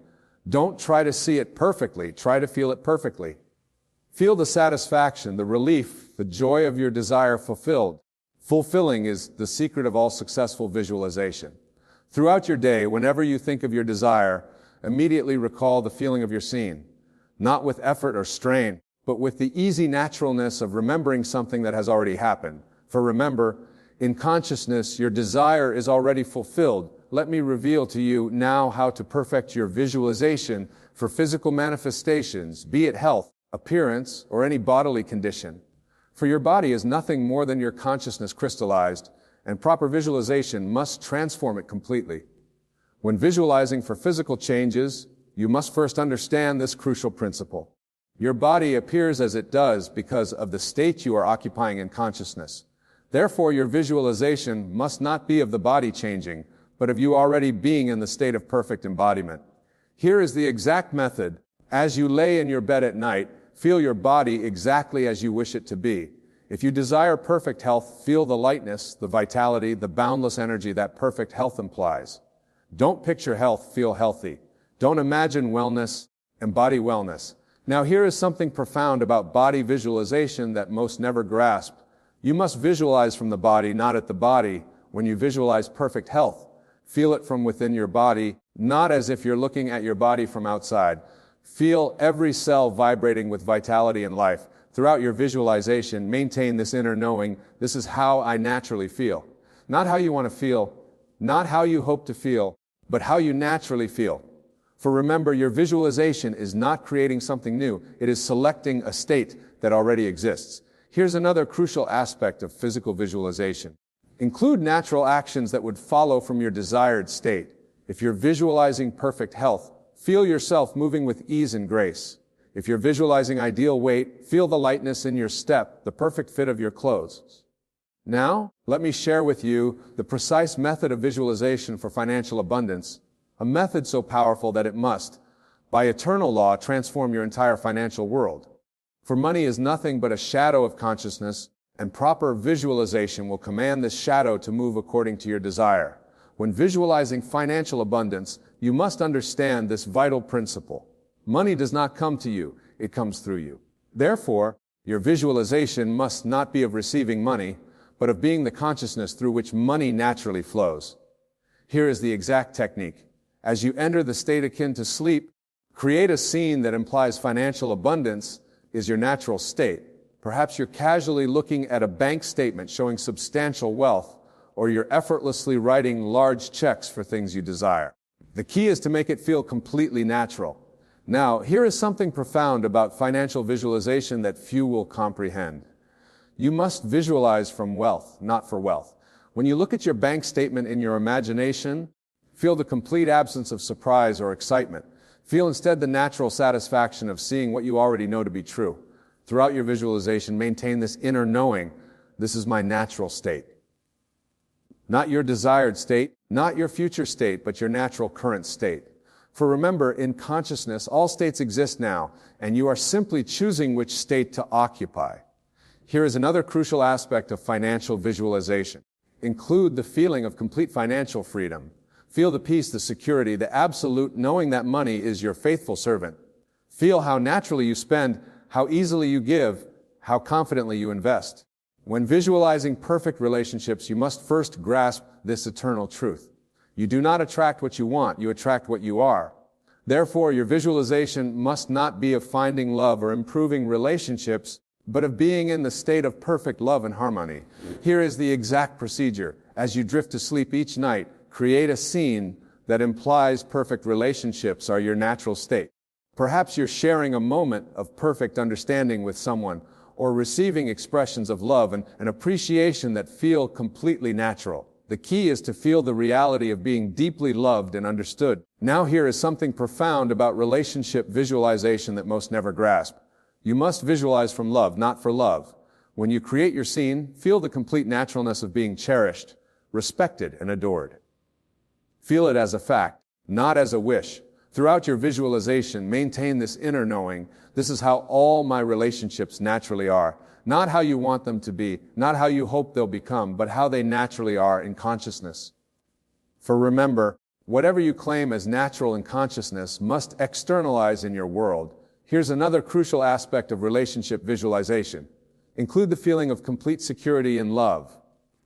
Don't try to see it perfectly, try to feel it perfectly. Feel the satisfaction, the relief, the joy of your desire fulfilled. Fulfilling is the secret of all successful visualization. Throughout your day, whenever you think of your desire, immediately recall the feeling of your scene. Not with effort or strain, but with the easy naturalness of remembering something that has already happened. For remember, in consciousness, your desire is already fulfilled. Let me reveal to you now how to perfect your visualization for physical manifestations, be it health, appearance, or any bodily condition. For your body is nothing more than your consciousness crystallized, and proper visualization must transform it completely. When visualizing for physical changes, you must first understand this crucial principle. Your body appears as it does because of the state you are occupying in consciousness. Therefore, your visualization must not be of the body changing, but of you already being in the state of perfect embodiment. Here is the exact method. As you lay in your bed at night, feel your body exactly as you wish it to be. If you desire perfect health, feel the lightness, the vitality, the boundless energy that perfect health implies. Don't picture health, feel healthy. Don't imagine wellness, embody wellness. Now here is something profound about body visualization that most never grasp. You must visualize from the body, not at the body. When you visualize perfect health, feel it from within your body, not as if you're looking at your body from outside. Feel every cell vibrating with vitality and life. Throughout your visualization, maintain this inner knowing, this is how I naturally feel. Not how you want to feel, not how you hope to feel, but how you naturally feel. For remember, your visualization is not creating something new, it is selecting a state that already exists. Here's another crucial aspect of physical visualization. Include natural actions that would follow from your desired state. If you're visualizing perfect health, feel yourself moving with ease and grace. If you're visualizing ideal weight, feel the lightness in your step, the perfect fit of your clothes. Now, let me share with you the precise method of visualization for financial abundance, a method so powerful that it must, by eternal law, transform your entire financial world. For money is nothing but a shadow of consciousness, and proper visualization will command this shadow to move according to your desire. When visualizing financial abundance, you must understand this vital principle. Money does not come to you, it comes through you. Therefore, your visualization must not be of receiving money, but of being the consciousness through which money naturally flows. Here is the exact technique. As you enter the state akin to sleep, create a scene that implies financial abundance is your natural state. Perhaps you're casually looking at a bank statement showing substantial wealth, or you're effortlessly writing large checks for things you desire. The key is to make it feel completely natural. Now, here is something profound about financial visualization that few will comprehend. You must visualize from wealth, not for wealth. When you look at your bank statement in your imagination, feel the complete absence of surprise or excitement. Feel instead the natural satisfaction of seeing what you already know to be true. Throughout your visualization, maintain this inner knowing, this is my natural state. Not your desired state, not your future state, but your natural current state. For remember, in consciousness, all states exist now, and you are simply choosing which state to occupy. Here is another crucial aspect of financial visualization. Include the feeling of complete financial freedom. Feel the peace, the security, the absolute knowing that money is your faithful servant. Feel how naturally you spend, how easily you give, how confidently you invest. When visualizing perfect relationships, you must first grasp this eternal truth. You do not attract what you want, you attract what you are. Therefore, your visualization must not be of finding love or improving relationships, but of being in the state of perfect love and harmony. Here is the exact procedure. As you drift to sleep each night, create a scene that implies perfect relationships are your natural state. Perhaps you're sharing a moment of perfect understanding with someone, or receiving expressions of love and appreciation that feel completely natural. The key is to feel the reality of being deeply loved and understood. Now here is something profound about relationship visualization that most never grasp. You must visualize from love, not for love. When you create your scene, feel the complete naturalness of being cherished, respected, and adored. Feel it as a fact, not as a wish. Throughout your visualization, maintain this inner knowing. This is how all my relationships naturally are. Not how you want them to be, not how you hope they'll become, but how they naturally are in consciousness. For remember, whatever you claim as natural in consciousness must externalize in your world. Here's another crucial aspect of relationship visualization. Include the feeling of complete security in love.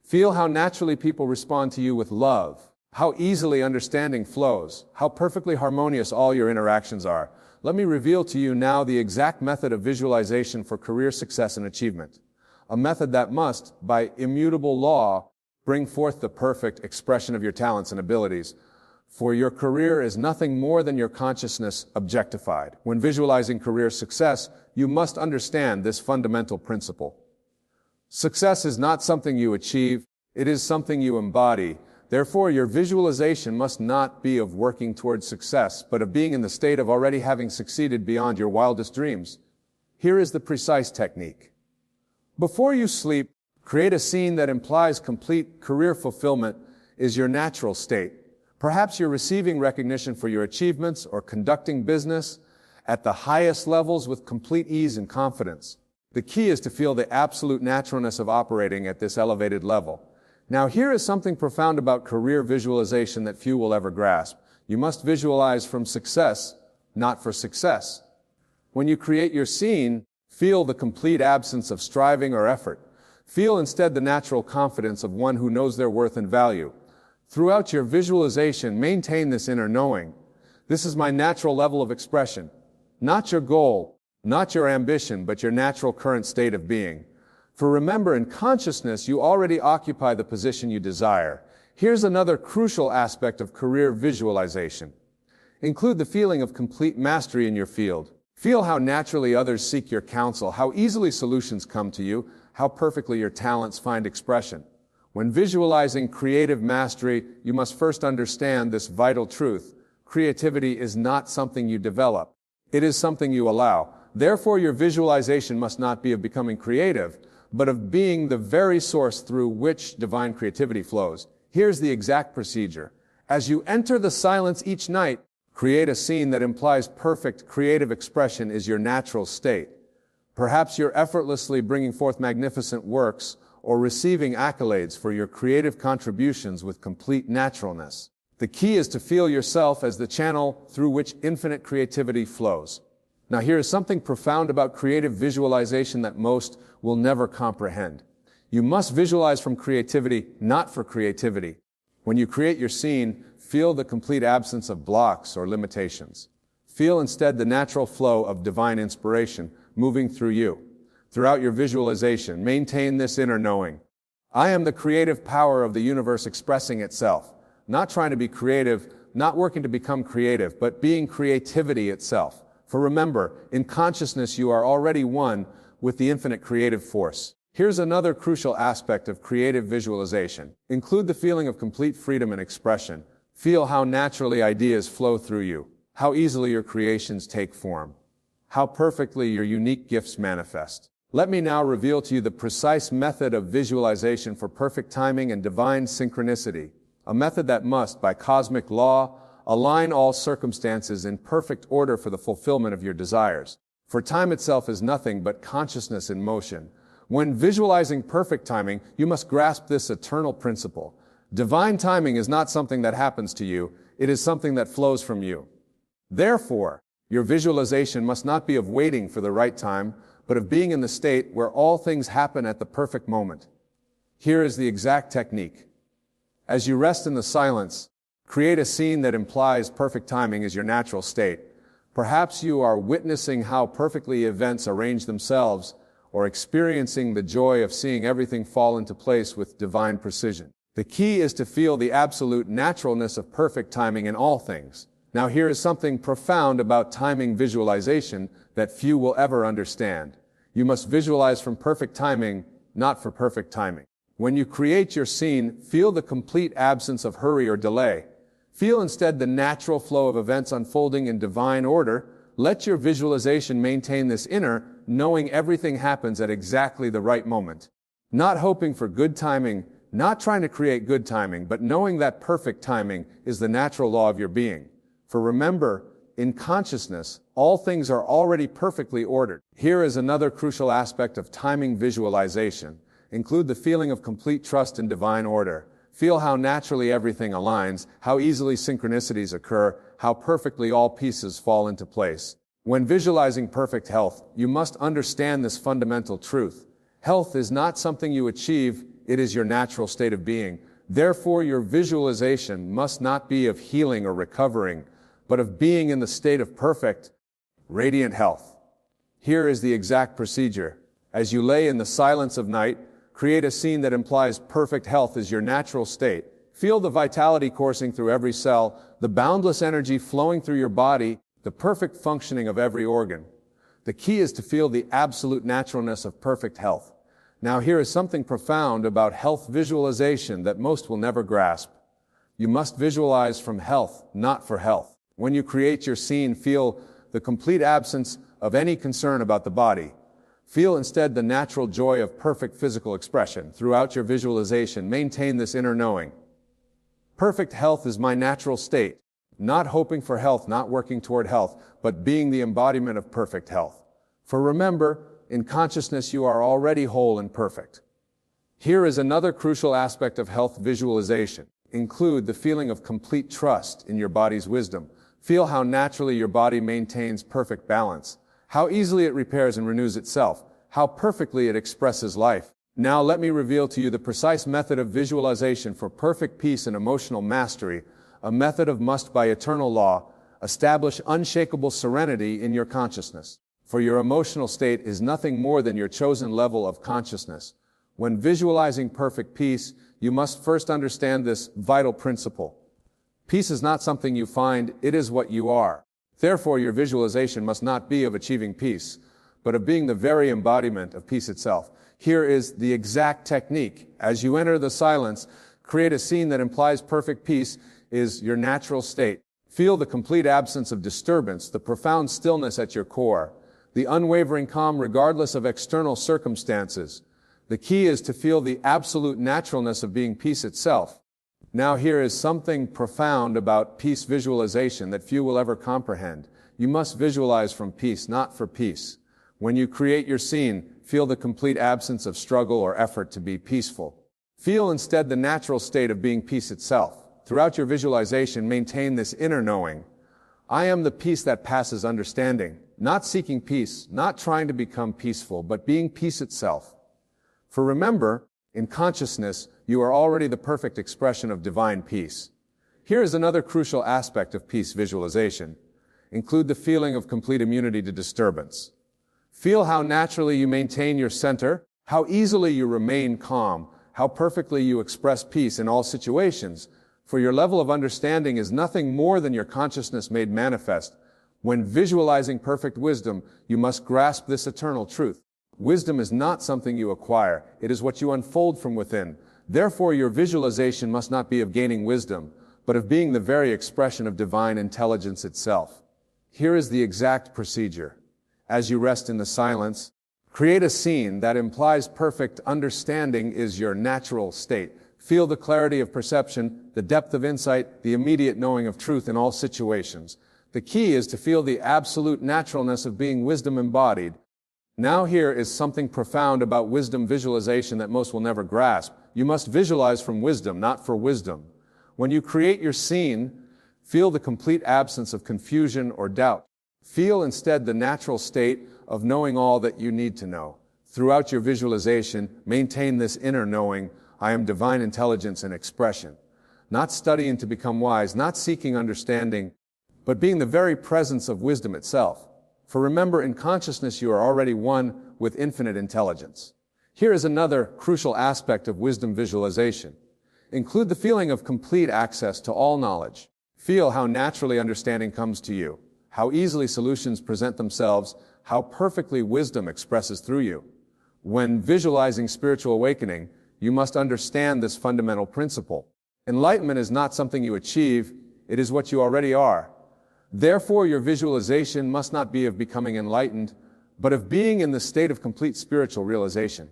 Feel how naturally people respond to you with love, how easily understanding flows, how perfectly harmonious all your interactions are. Let me reveal to you now the exact method of visualization for career success and achievement. A method that must, by immutable law, bring forth the perfect expression of your talents and abilities. For your career is nothing more than your consciousness objectified. When visualizing career success, you must understand this fundamental principle. Success is not something you achieve, it is something you embody. Therefore, your visualization must not be of working towards success, but of being in the state of already having succeeded beyond your wildest dreams. Here is the precise technique. Before you sleep, create a scene that implies complete career fulfillment is your natural state. Perhaps you're receiving recognition for your achievements or conducting business at the highest levels with complete ease and confidence. The key is to feel the absolute naturalness of operating at this elevated level. Now, here is something profound about career visualization that few will ever grasp. You must visualize from success, not for success. When you create your scene, feel the complete absence of striving or effort. Feel instead the natural confidence of one who knows their worth and value. Throughout your visualization, maintain this inner knowing. This is my natural level of expression. Not your goal, not your ambition, but your natural current state of being. For remember, in consciousness, you already occupy the position you desire. Here's another crucial aspect of career visualization. Include the feeling of complete mastery in your field. Feel how naturally others seek your counsel, how easily solutions come to you, how perfectly your talents find expression. When visualizing creative mastery, you must first understand this vital truth. Creativity is not something you develop. It is something you allow. Therefore, your visualization must not be of becoming creative, but of being the very source through which divine creativity flows. Here's the exact procedure. As you enter the silence each night, create a scene that implies perfect creative expression is your natural state. Perhaps you're effortlessly bringing forth magnificent works or receiving accolades for your creative contributions with complete naturalness. The key is to feel yourself as the channel through which infinite creativity flows. Now, here is something profound about creative visualization that most will never comprehend. You must visualize from creativity, not for creativity. When you create your scene, feel the complete absence of blocks or limitations. Feel instead the natural flow of divine inspiration moving through you. Throughout your visualization, maintain this inner knowing. I am the creative power of the universe expressing itself. Not trying to be creative, not working to become creative, but being creativity itself. For remember, in consciousness you are already one with the infinite creative force. Here's another crucial aspect of creative visualization. Include the feeling of complete freedom and expression. Feel how naturally ideas flow through you, how easily your creations take form, how perfectly your unique gifts manifest. Let me now reveal to you the precise method of visualization for perfect timing and divine synchronicity, a method that must, by cosmic law, align all circumstances in perfect order for the fulfillment of your desires. For time itself is nothing but consciousness in motion. When visualizing perfect timing, you must grasp this eternal principle. Divine timing is not something that happens to you, it is something that flows from you. Therefore, your visualization must not be of waiting for the right time, but of being in the state where all things happen at the perfect moment. Here is the exact technique. As you rest in the silence, create a scene that implies perfect timing is your natural state. Perhaps you are witnessing how perfectly events arrange themselves, or experiencing the joy of seeing everything fall into place with divine precision. The key is to feel the absolute naturalness of perfect timing in all things. Now here is something profound about timing visualization that few will ever understand. You must visualize from perfect timing, not for perfect timing. When you create your scene, feel the complete absence of hurry or delay. Feel instead the natural flow of events unfolding in divine order. Let your visualization maintain this inner, knowing everything happens at exactly the right moment. Not hoping for good timing, not trying to create good timing, but knowing that perfect timing is the natural law of your being. For remember, in consciousness, all things are already perfectly ordered. Here is another crucial aspect of timing visualization. Include the feeling of complete trust in divine order. Feel how naturally everything aligns, how easily synchronicities occur, how perfectly all pieces fall into place. When visualizing perfect health, you must understand this fundamental truth. Health is not something you achieve, it is your natural state of being. Therefore, your visualization must not be of healing or recovering, but of being in the state of perfect, radiant health. Here is the exact procedure. As you lay in the silence of night, create a scene that implies perfect health is your natural state. Feel the vitality coursing through every cell, the boundless energy flowing through your body, the perfect functioning of every organ. The key is to feel the absolute naturalness of perfect health. Now here is something profound about health visualization that most will never grasp. You must visualize from health, not for health. When you create your scene, feel the complete absence of any concern about the body. Feel instead the natural joy of perfect physical expression. Throughout your visualization, maintain this inner knowing. Perfect health is my natural state. Not hoping for health, not working toward health, but being the embodiment of perfect health. For remember, in consciousness you are already whole and perfect. Here is another crucial aspect of health visualization. Include the feeling of complete trust in your body's wisdom. Feel how naturally your body maintains perfect balance, how easily it repairs and renews itself, how perfectly it expresses life. Now let me reveal to you the precise method of visualization for perfect peace and emotional mastery, a method of must by eternal law. Establish unshakable serenity in your consciousness. For your emotional state is nothing more than your chosen level of consciousness. When visualizing perfect peace, you must first understand this vital principle. Peace is not something you find, it is what you are. Therefore, your visualization must not be of achieving peace, but of being the very embodiment of peace itself. Here is the exact technique. As you enter the silence, create a scene that implies perfect peace is your natural state. Feel the complete absence of disturbance, the profound stillness at your core, the unwavering calm regardless of external circumstances. The key is to feel the absolute naturalness of being peace itself. Now here is something profound about peace visualization that few will ever comprehend. You must visualize from peace, not for peace. When you create your scene, feel the complete absence of struggle or effort to be peaceful. Feel instead the natural state of being peace itself. Throughout your visualization, maintain this inner knowing. I am the peace that passes understanding. Not seeking peace, not trying to become peaceful, but being peace itself. For remember, in consciousness, you are already the perfect expression of divine peace. Here is another crucial aspect of peace visualization. Include the feeling of complete immunity to disturbance. Feel how naturally you maintain your center, how easily you remain calm, how perfectly you express peace in all situations, for your level of understanding is nothing more than your consciousness made manifest. When visualizing perfect wisdom, you must grasp this eternal truth. Wisdom is not something you acquire, it is what you unfold from within. Therefore, your visualization must not be of gaining wisdom, but of being the very expression of divine intelligence itself. Here is the exact procedure. As you rest in the silence, Create a scene that implies perfect understanding is your natural state. Feel the clarity of perception, the depth of insight, the immediate knowing of truth in all situations. The key is to feel the absolute naturalness of being wisdom embodied. Now here is something profound about wisdom visualization that most will never grasp. You must visualize from wisdom, not for wisdom. When you create your scene, feel the complete absence of confusion or doubt. Feel instead the natural state of knowing all that you need to know. Throughout your visualization, maintain this inner knowing, I am divine intelligence and expression. Not studying to become wise, not seeking understanding, but being the very presence of wisdom itself. For remember, in consciousness you are already one with infinite intelligence. Here is another crucial aspect of wisdom visualization. Include the feeling of complete access to all knowledge. Feel how naturally understanding comes to you, how easily solutions present themselves, how perfectly wisdom expresses through you. When visualizing spiritual awakening, you must understand this fundamental principle. Enlightenment is not something you achieve, it is what you already are. Therefore, your visualization must not be of becoming enlightened, but of being in the state of complete spiritual realization.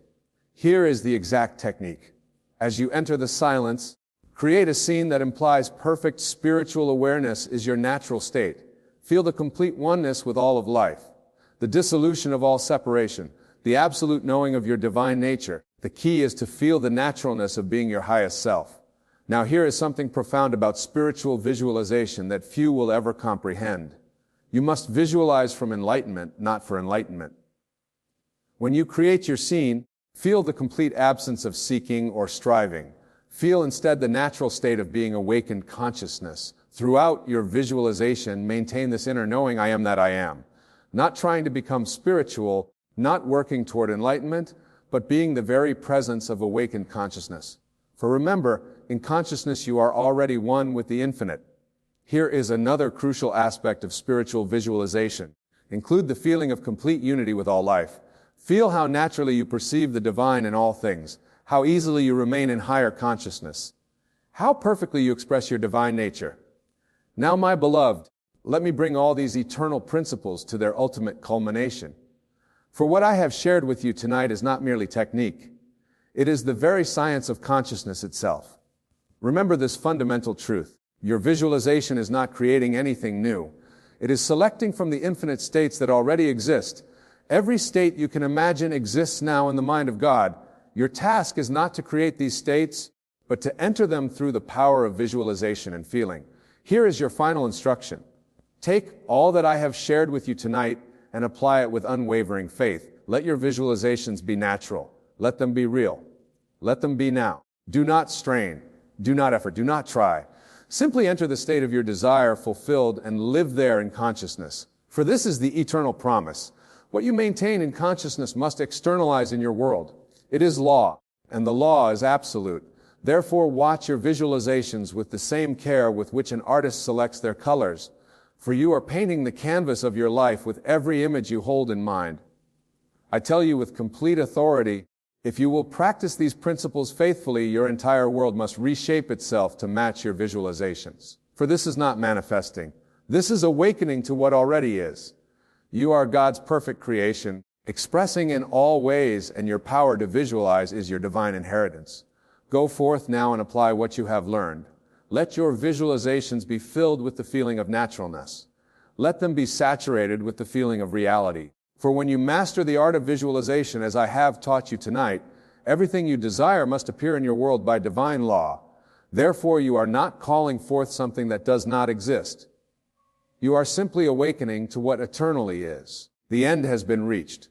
Here is the exact technique. As you enter the silence, create a scene that implies perfect spiritual awareness is your natural state. Feel the complete oneness with all of life, the dissolution of all separation, the absolute knowing of your divine nature. The key is to feel the naturalness of being your highest self. Now here is something profound about spiritual visualization that few will ever comprehend. You must visualize from enlightenment, not for enlightenment. When you create your scene, feel the complete absence of seeking or striving. Feel instead the natural state of being awakened consciousness. Throughout your visualization, maintain this inner knowing, I am that I am. Not trying to become spiritual, not working toward enlightenment, but being the very presence of awakened consciousness. For remember, in consciousness you are already one with the infinite. Here is another crucial aspect of spiritual visualization. Include the feeling of complete unity with all life. Feel how naturally you perceive the divine in all things, how easily you remain in higher consciousness, how perfectly you express your divine nature. Now, my beloved, let me bring all these eternal principles to their ultimate culmination. For what I have shared with you tonight is not merely technique. It is the very science of consciousness itself. Remember this fundamental truth. Your visualization is not creating anything new. It is selecting from the infinite states that already exist. Every state you can imagine exists now in the mind of God. Your task is not to create these states, but to enter them through the power of visualization and feeling. Here is your final instruction. Take all that I have shared with you tonight and apply it with unwavering faith. Let your visualizations be natural. Let them be real. Let them be now. Do not strain. Do not effort. Do not try. Simply enter the state of your desire fulfilled and live there in consciousness. For this is the eternal promise. What you maintain in consciousness must externalize in your world. It is law, and the law is absolute. Therefore, watch your visualizations with the same care with which an artist selects their colors, for you are painting the canvas of your life with every image you hold in mind. I tell you with complete authority, if you will practice these principles faithfully, your entire world must reshape itself to match your visualizations. For this is not manifesting. This is awakening to what already is. You are God's perfect creation, expressing in all ways, and your power to visualize is your divine inheritance. Go forth now and apply what you have learned. Let your visualizations be filled with the feeling of naturalness. Let them be saturated with the feeling of reality. For when you master the art of visualization, as I have taught you tonight, everything you desire must appear in your world by divine law. Therefore, you are not calling forth something that does not exist. You are simply awakening to what eternally is. The end has been reached.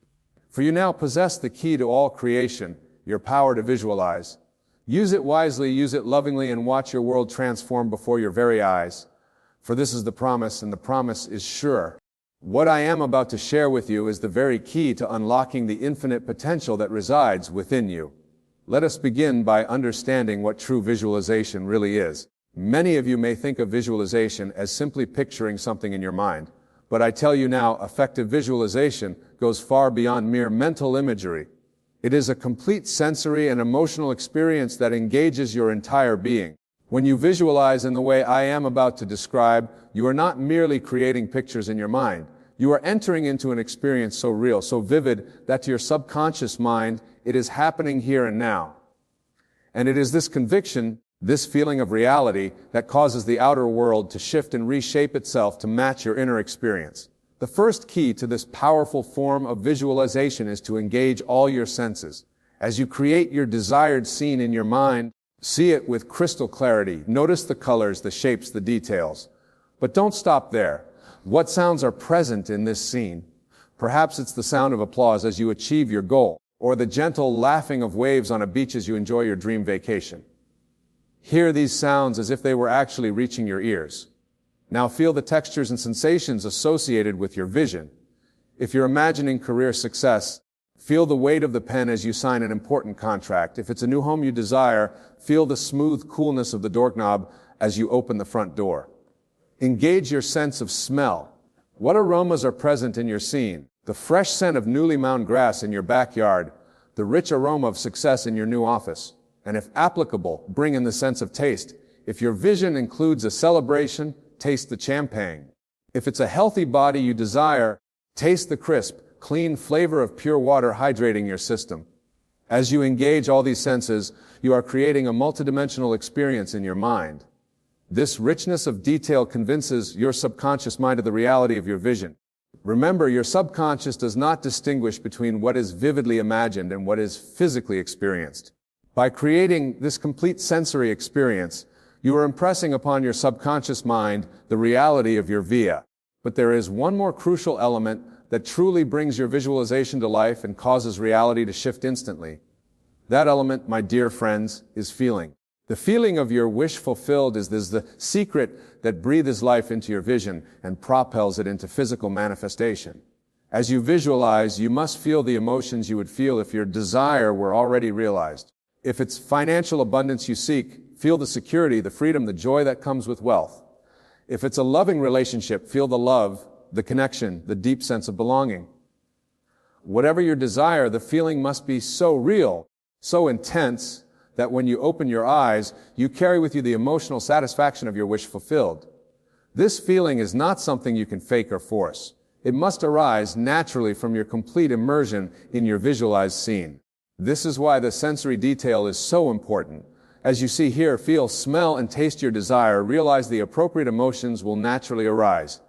For you now possess the key to all creation, your power to visualize. Use it wisely, use it lovingly, and watch your world transform before your very eyes. For this is the promise, and the promise is sure. What I am about to share with you is the very key to unlocking the infinite potential that resides within you. Let us begin by understanding what true visualization really is. Many of you may think of visualization as simply picturing something in your mind. But I tell you now, effective visualization goes far beyond mere mental imagery. It is a complete sensory and emotional experience that engages your entire being. When you visualize in the way I am about to describe, you are not merely creating pictures in your mind. You are entering into an experience so real, so vivid, that to your subconscious mind, it is happening here and now. And it is this conviction, this feeling of reality, that causes the outer world to shift and reshape itself to match your inner experience. The first key to this powerful form of visualization is to engage all your senses. As you create your desired scene in your mind, see it with crystal clarity. Notice the colors, the shapes, the details. But don't stop there. What sounds are present in this scene? Perhaps it's the sound of applause as you achieve your goal, or the gentle laughing of waves on a beach as you enjoy your dream vacation. Hear these sounds as if they were actually reaching your ears. Now feel the textures and sensations associated with your vision. If you're imagining career success, feel the weight of the pen as you sign an important contract. If it's a new home you desire, feel the smooth coolness of the doorknob as you open the front door. Engage your sense of smell. What aromas are present in your scene? The fresh scent of newly mown grass in your backyard, the rich aroma of success in your new office. And if applicable, bring in the sense of taste. If your vision includes a celebration, taste the champagne. If it's a healthy body you desire, taste the crisp, clean flavor of pure water hydrating your system. As you engage all these senses, you are creating a multidimensional experience in your mind. This richness of detail convinces your subconscious mind of the reality of your vision. Remember, your subconscious does not distinguish between what is vividly imagined and what is physically experienced. By creating this complete sensory experience, you are impressing upon your subconscious mind the reality of your via. But there is one more crucial element that truly brings your visualization to life and causes reality to shift instantly. That element, my dear friends, is feeling. The feeling of your wish fulfilled is the secret that breathes life into your vision and propels it into physical manifestation. As you visualize, you must feel the emotions you would feel if your desire were already realized. If it's financial abundance you seek, feel the security, the freedom, the joy that comes with wealth. If it's a loving relationship, feel the love, the connection, the deep sense of belonging. Whatever your desire, the feeling must be so real, so intense, that when you open your eyes, you carry with you the emotional satisfaction of your wish fulfilled. This feeling is not something you can fake or force. It must arise naturally from your complete immersion in your visualized scene. This is why the sensory detail is so important. As you see here, feel, smell, and taste your desire. Realize the appropriate emotions will naturally arise.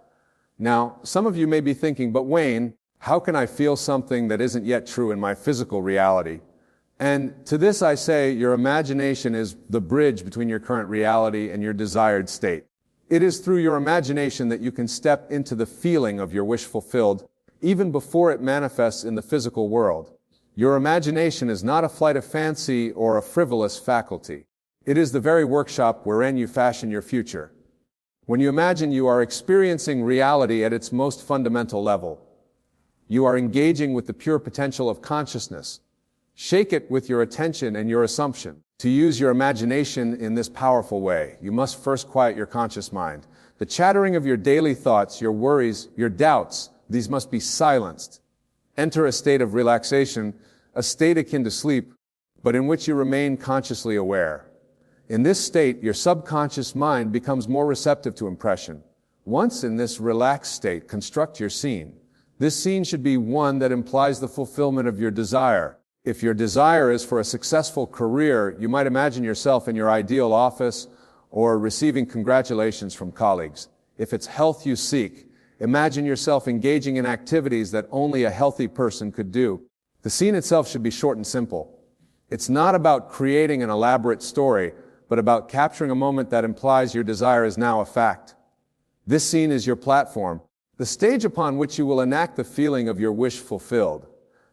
Now, some of you may be thinking, but Wayne, how can I feel something that isn't yet true in my physical reality? And to this I say, your imagination is the bridge between your current reality and your desired state. It is through your imagination that you can step into the feeling of your wish fulfilled, even before it manifests in the physical world. Your imagination is not a flight of fancy or a frivolous faculty. It is the very workshop wherein you fashion your future. When you imagine, you are experiencing reality at its most fundamental level. You are engaging with the pure potential of consciousness. Shake it with your attention and your assumption. To use your imagination in this powerful way, you must first quiet your conscious mind. The chattering of your daily thoughts, your worries, your doubts, these must be silenced. Enter a state of relaxation, a state akin to sleep, but in which you remain consciously aware. In this state, your subconscious mind becomes more receptive to impression. Once in this relaxed state, construct your scene. This scene should be one that implies the fulfillment of your desire. If your desire is for a successful career, you might imagine yourself in your ideal office or receiving congratulations from colleagues. If it's health you seek, imagine yourself engaging in activities that only a healthy person could do. The scene itself should be short and simple. It's not about creating an elaborate story, but about capturing a moment that implies your desire is now a fact. This scene is your platform, the stage upon which you will enact the feeling of your wish fulfilled.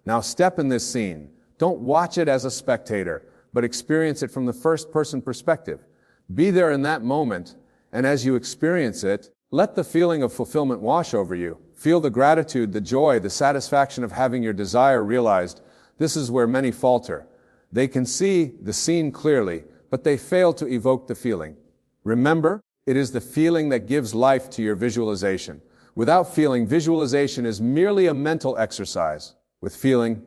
Now step in this scene. Don't watch it as a spectator, but experience it from the first-person perspective. Be there in that moment, and as you experience it, let the feeling of fulfillment wash over you. Feel the gratitude, the joy, the satisfaction of having your desire realized. This is where many falter. They can see the scene clearly, but they fail to evoke the feeling. Remember, it is the feeling that gives life to your visualization. Without feeling, visualization is merely a mental exercise. With feeling,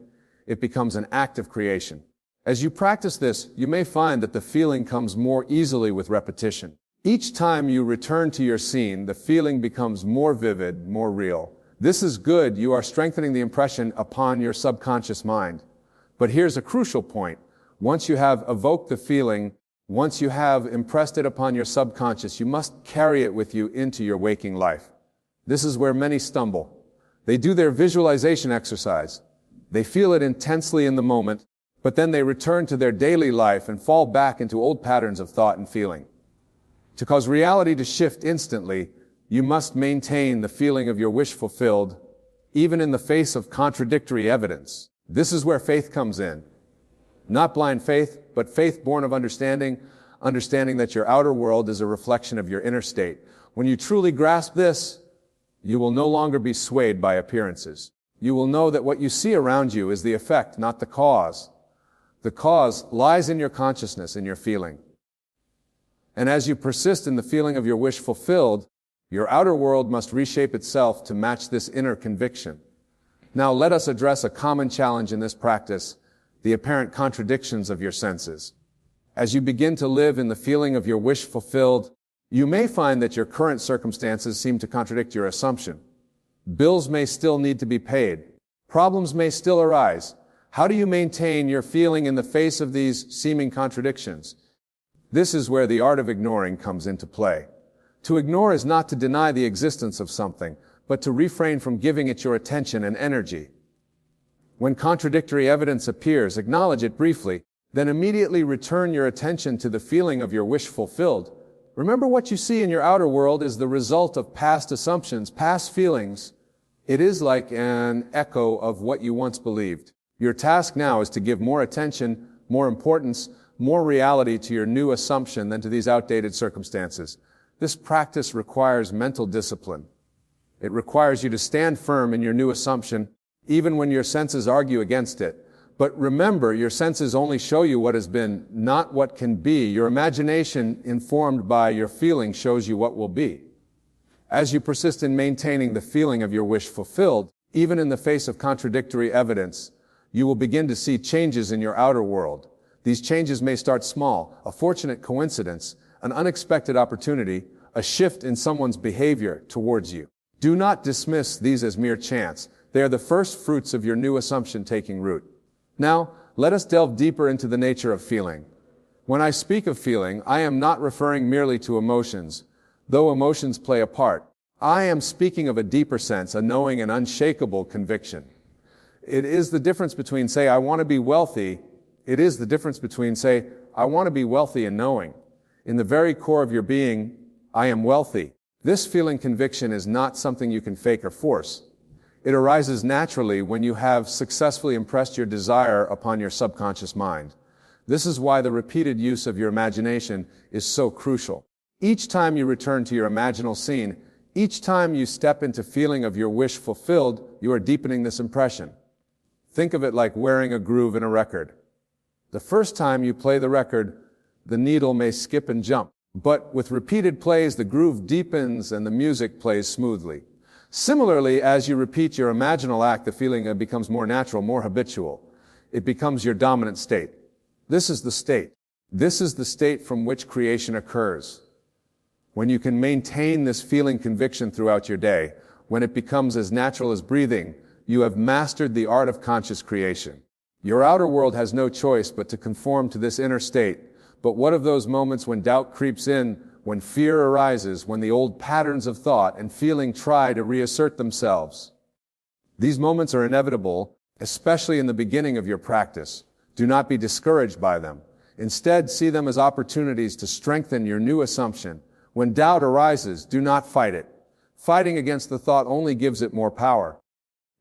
it becomes an act of creation. As you practice this, you may find that the feeling comes more easily with repetition. Each time you return to your scene, the feeling becomes more vivid, more real. This is good. You are strengthening the impression upon your subconscious mind. But here's a crucial point. Once you have evoked the feeling, once you have impressed it upon your subconscious, you must carry it with you into your waking life. This is where many stumble. They do their visualization exercise. They feel it intensely in the moment, but then they return to their daily life and fall back into old patterns of thought and feeling. To cause reality to shift instantly, you must maintain the feeling of your wish fulfilled, even in the face of contradictory evidence. This is where faith comes in. Not blind faith, but faith born of understanding that your outer world is a reflection of your inner state. When you truly grasp this, you will no longer be swayed by appearances. You will know that what you see around you is the effect, not the cause. The cause lies in your consciousness, in your feeling. And as you persist in the feeling of your wish fulfilled, your outer world must reshape itself to match this inner conviction. Now let us address a common challenge in this practice, the apparent contradictions of your senses. As you begin to live in the feeling of your wish fulfilled, you may find that your current circumstances seem to contradict your assumption. Bills may still need to be paid. Problems may still arise. How do you maintain your feeling in the face of these seeming contradictions? This is where the art of ignoring comes into play. To ignore is not to deny the existence of something, but to refrain from giving it your attention and energy. When contradictory evidence appears, acknowledge it briefly, then immediately return your attention to the feeling of your wish fulfilled. Remember, what you see in your outer world is the result of past assumptions, past feelings. It is like an echo of what you once believed. Your task now is to give more attention, more importance, more reality to your new assumption than to these outdated circumstances. This practice requires mental discipline. It requires you to stand firm in your new assumption, even when your senses argue against it. But remember, your senses only show you what has been, not what can be. Your imagination, informed by your feeling, shows you what will be. As you persist in maintaining the feeling of your wish fulfilled, even in the face of contradictory evidence, you will begin to see changes in your outer world. These changes may start small, a fortunate coincidence, an unexpected opportunity, a shift in someone's behavior towards you. Do not dismiss these as mere chance. They are the first fruits of your new assumption taking root. Now, let us delve deeper into the nature of feeling. When I speak of feeling, I am not referring merely to emotions, though emotions play a part. I am speaking of a deeper sense, a knowing and unshakable conviction. It is the difference between, say, I want to be wealthy. It is the difference between, say, I want to be wealthy and knowing. In the very core of your being, I am wealthy. This feeling conviction is not something you can fake or force. It arises naturally when you have successfully impressed your desire upon your subconscious mind. This is why the repeated use of your imagination is so crucial. Each time you return to your imaginal scene, each time you step into feeling of your wish fulfilled, you are deepening this impression. Think of it like wearing a groove in a record. The first time you play the record, the needle may skip and jump. But with repeated plays, the groove deepens and the music plays smoothly. Similarly, as you repeat your imaginal act, the feeling becomes more natural, more habitual. It becomes your dominant state. This is the state. This is the state from which creation occurs. When you can maintain this feeling conviction throughout your day, when it becomes as natural as breathing, you have mastered the art of conscious creation. Your outer world has no choice but to conform to this inner state. But what of those moments when doubt creeps in, when fear arises, when the old patterns of thought and feeling try to reassert themselves? These moments are inevitable, especially in the beginning of your practice. Do not be discouraged by them. Instead, see them as opportunities to strengthen your new assumption. When doubt arises, do not fight it. Fighting against the thought only gives it more power.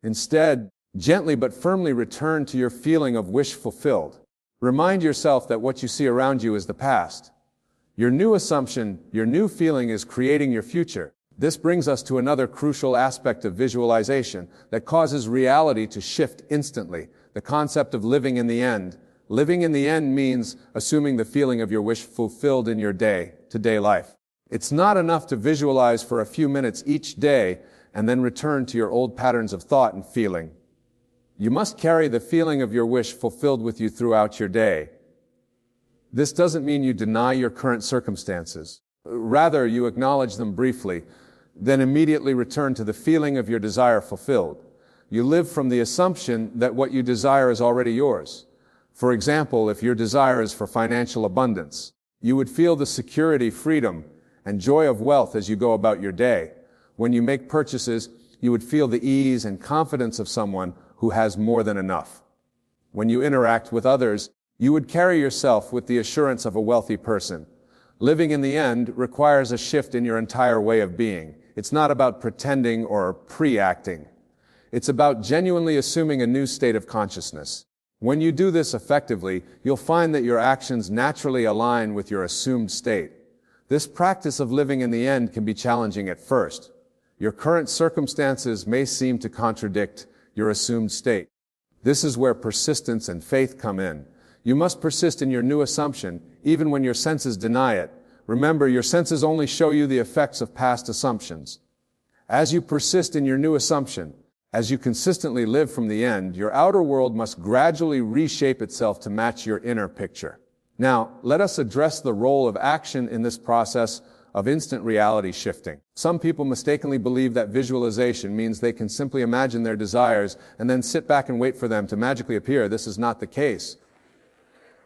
Instead, gently but firmly return to your feeling of wish fulfilled. Remind yourself that what you see around you is the past. Your new assumption, your new feeling is creating your future. This brings us to another crucial aspect of visualization that causes reality to shift instantly, the concept of living in the end. Living in the end means assuming the feeling of your wish fulfilled in your day-to-day life. It's not enough to visualize for a few minutes each day and then return to your old patterns of thought and feeling. You must carry the feeling of your wish fulfilled with you throughout your day. This doesn't mean you deny your current circumstances. Rather, you acknowledge them briefly. then immediately return to the feeling of your desire fulfilled. You live from the assumption that what you desire is already yours. For example, if your desire is for financial abundance, you would feel the security, freedom, and joy of wealth as you go about your day. When you make purchases, you would feel the ease and confidence of someone who has more than enough. When you interact with others, you would carry yourself with the assurance of a wealthy person. Living in the end requires a shift in your entire way of being. It's not about pretending or pre-acting. It's about genuinely assuming a new state of consciousness. When you do this effectively, you'll find that your actions naturally align with your assumed state. This practice of living in the end can be challenging at first. Your current circumstances may seem to contradict your assumed state. This is where persistence and faith come in. You must persist in your new assumption, even when your senses deny it. Remember, your senses only show you the effects of past assumptions. As you persist in your new assumption, as you consistently live from the end, your outer world must gradually reshape itself to match your inner picture. Now, let us address the role of action in this process of instant reality shifting. Some people mistakenly believe that visualization means they can simply imagine their desires and then sit back and wait for them to magically appear. This is not the case.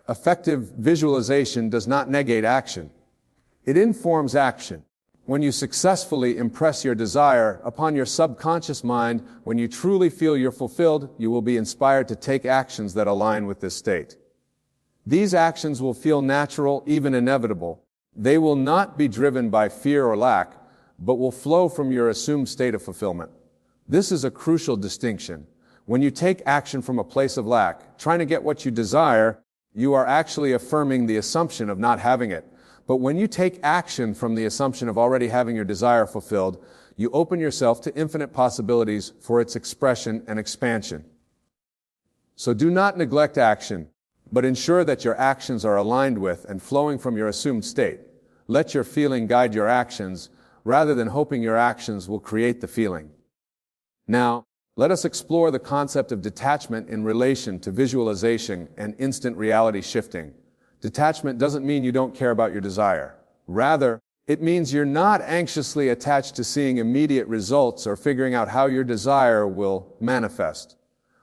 Effective visualization does not negate action. It informs action. When you successfully impress your desire upon your subconscious mind, when you truly feel you're fulfilled, you will be inspired to take actions that align with this state. These actions will feel natural, even inevitable. They will not be driven by fear or lack, but will flow from your assumed state of fulfillment. This is a crucial distinction. When you take action from a place of lack, trying to get what you desire, you are actually affirming the assumption of not having it. But when you take action from the assumption of already having your desire fulfilled, you open yourself to infinite possibilities for its expression and expansion. So do not neglect action, but ensure that your actions are aligned with and flowing from your assumed state. Let your feeling guide your actions, rather than hoping your actions will create the feeling. Now, let us explore the concept of detachment in relation to visualization and instant reality shifting. Detachment doesn't mean you don't care about your desire. Rather, it means you're not anxiously attached to seeing immediate results or figuring out how your desire will manifest.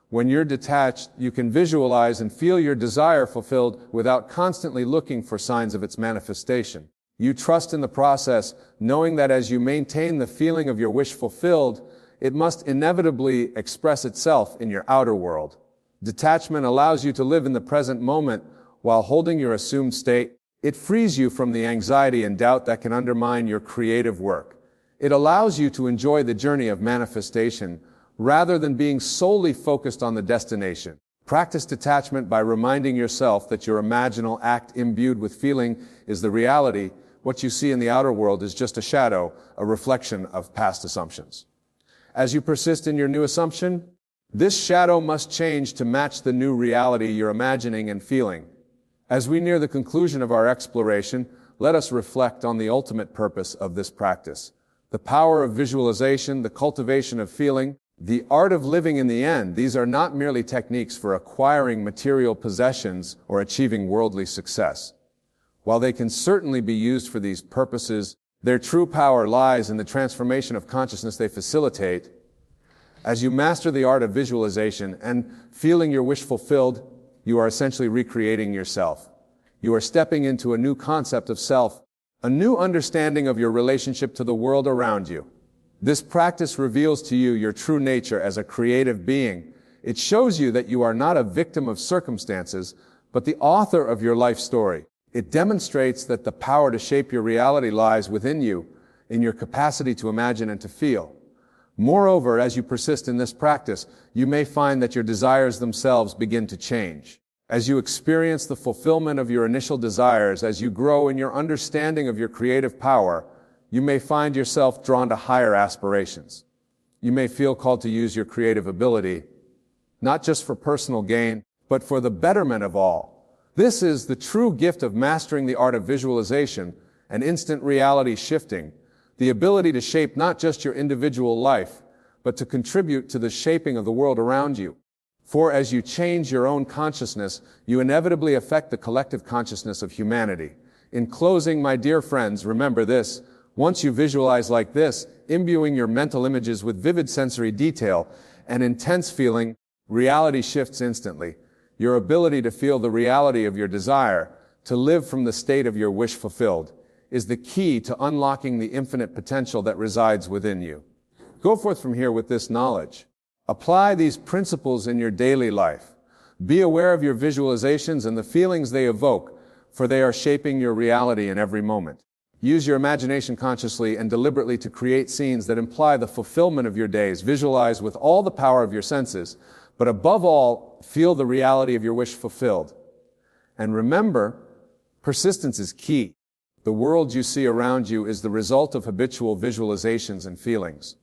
When you're detached, you can visualize and feel your desire fulfilled without constantly looking for signs of its manifestation. You trust in the process, knowing that as you maintain the feeling of your wish fulfilled, it must inevitably express itself in your outer world. Detachment allows you to live in the present moment while holding your assumed state. It frees you from the anxiety and doubt that can undermine your creative work. It allows you to enjoy the journey of manifestation rather than being solely focused on the destination. Practice detachment by reminding yourself that your imaginal act imbued with feeling is the reality. What you see in the outer world is just a shadow, a reflection of past assumptions. As you persist in your new assumption, this shadow must change to match the new reality you're imagining and feeling. As we near the conclusion of our exploration, let us reflect on the ultimate purpose of this practice. The power of visualization, the cultivation of feeling, the art of living in the end. These are not merely techniques for acquiring material possessions or achieving worldly success. While they can certainly be used for these purposes, their true power lies in the transformation of consciousness they facilitate. As you master the art of visualization and feeling your wish fulfilled, you are essentially recreating yourself. You are stepping into a new concept of self, a new understanding of your relationship to the world around you. This practice reveals to you your true nature as a creative being. It shows you that you are not a victim of circumstances, but the author of your life story. It demonstrates that the power to shape your reality lies within you, in your capacity to imagine and to feel. Moreover, as you persist in this practice, you may find that your desires themselves begin to change. As you experience the fulfillment of your initial desires, as you grow in your understanding of your creative power, you may find yourself drawn to higher aspirations. You may feel called to use your creative ability, not just for personal gain, but for the betterment of all. This is the true gift of mastering the art of visualization and instant reality shifting, the ability to shape not just your individual life, but to contribute to the shaping of the world around you. For as you change your own consciousness, you inevitably affect the collective consciousness of humanity. In closing, my dear friends, remember this: Once you visualize like this, imbuing your mental images with vivid sensory detail and intense feeling, reality shifts instantly. Your ability to feel the reality of your desire, to live from the state of your wish fulfilled, is the key to unlocking the infinite potential that resides within you. Go forth from here with this knowledge. Apply these principles in your daily life. Be aware of your visualizations and the feelings they evoke, for they are shaping your reality in every moment. Use your imagination consciously and deliberately to create scenes that imply the fulfillment of your days. Visualize with all the power of your senses, but above all, feel the reality of your wish fulfilled. And remember, persistence is key. The world you see around you is the result of habitual visualizations and feelings.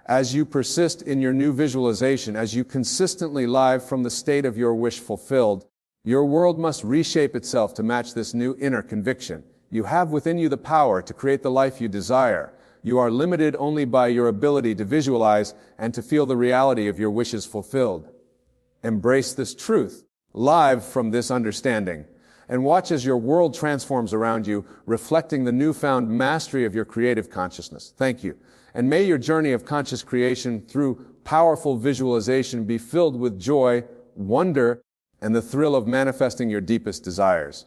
As you persist in your new visualization, as you consistently live from the state of your wish fulfilled, your world must reshape itself to match this new inner conviction. You have within you the power to create the life you desire. You are limited only by your ability to visualize and to feel the reality of your wishes fulfilled. Embrace this truth, live from this understanding, and watch as your world transforms around you, reflecting the newfound mastery of your creative consciousness. Thank you. And may your journey of conscious creation through powerful visualization be filled with joy, wonder, and the thrill of manifesting your deepest desires.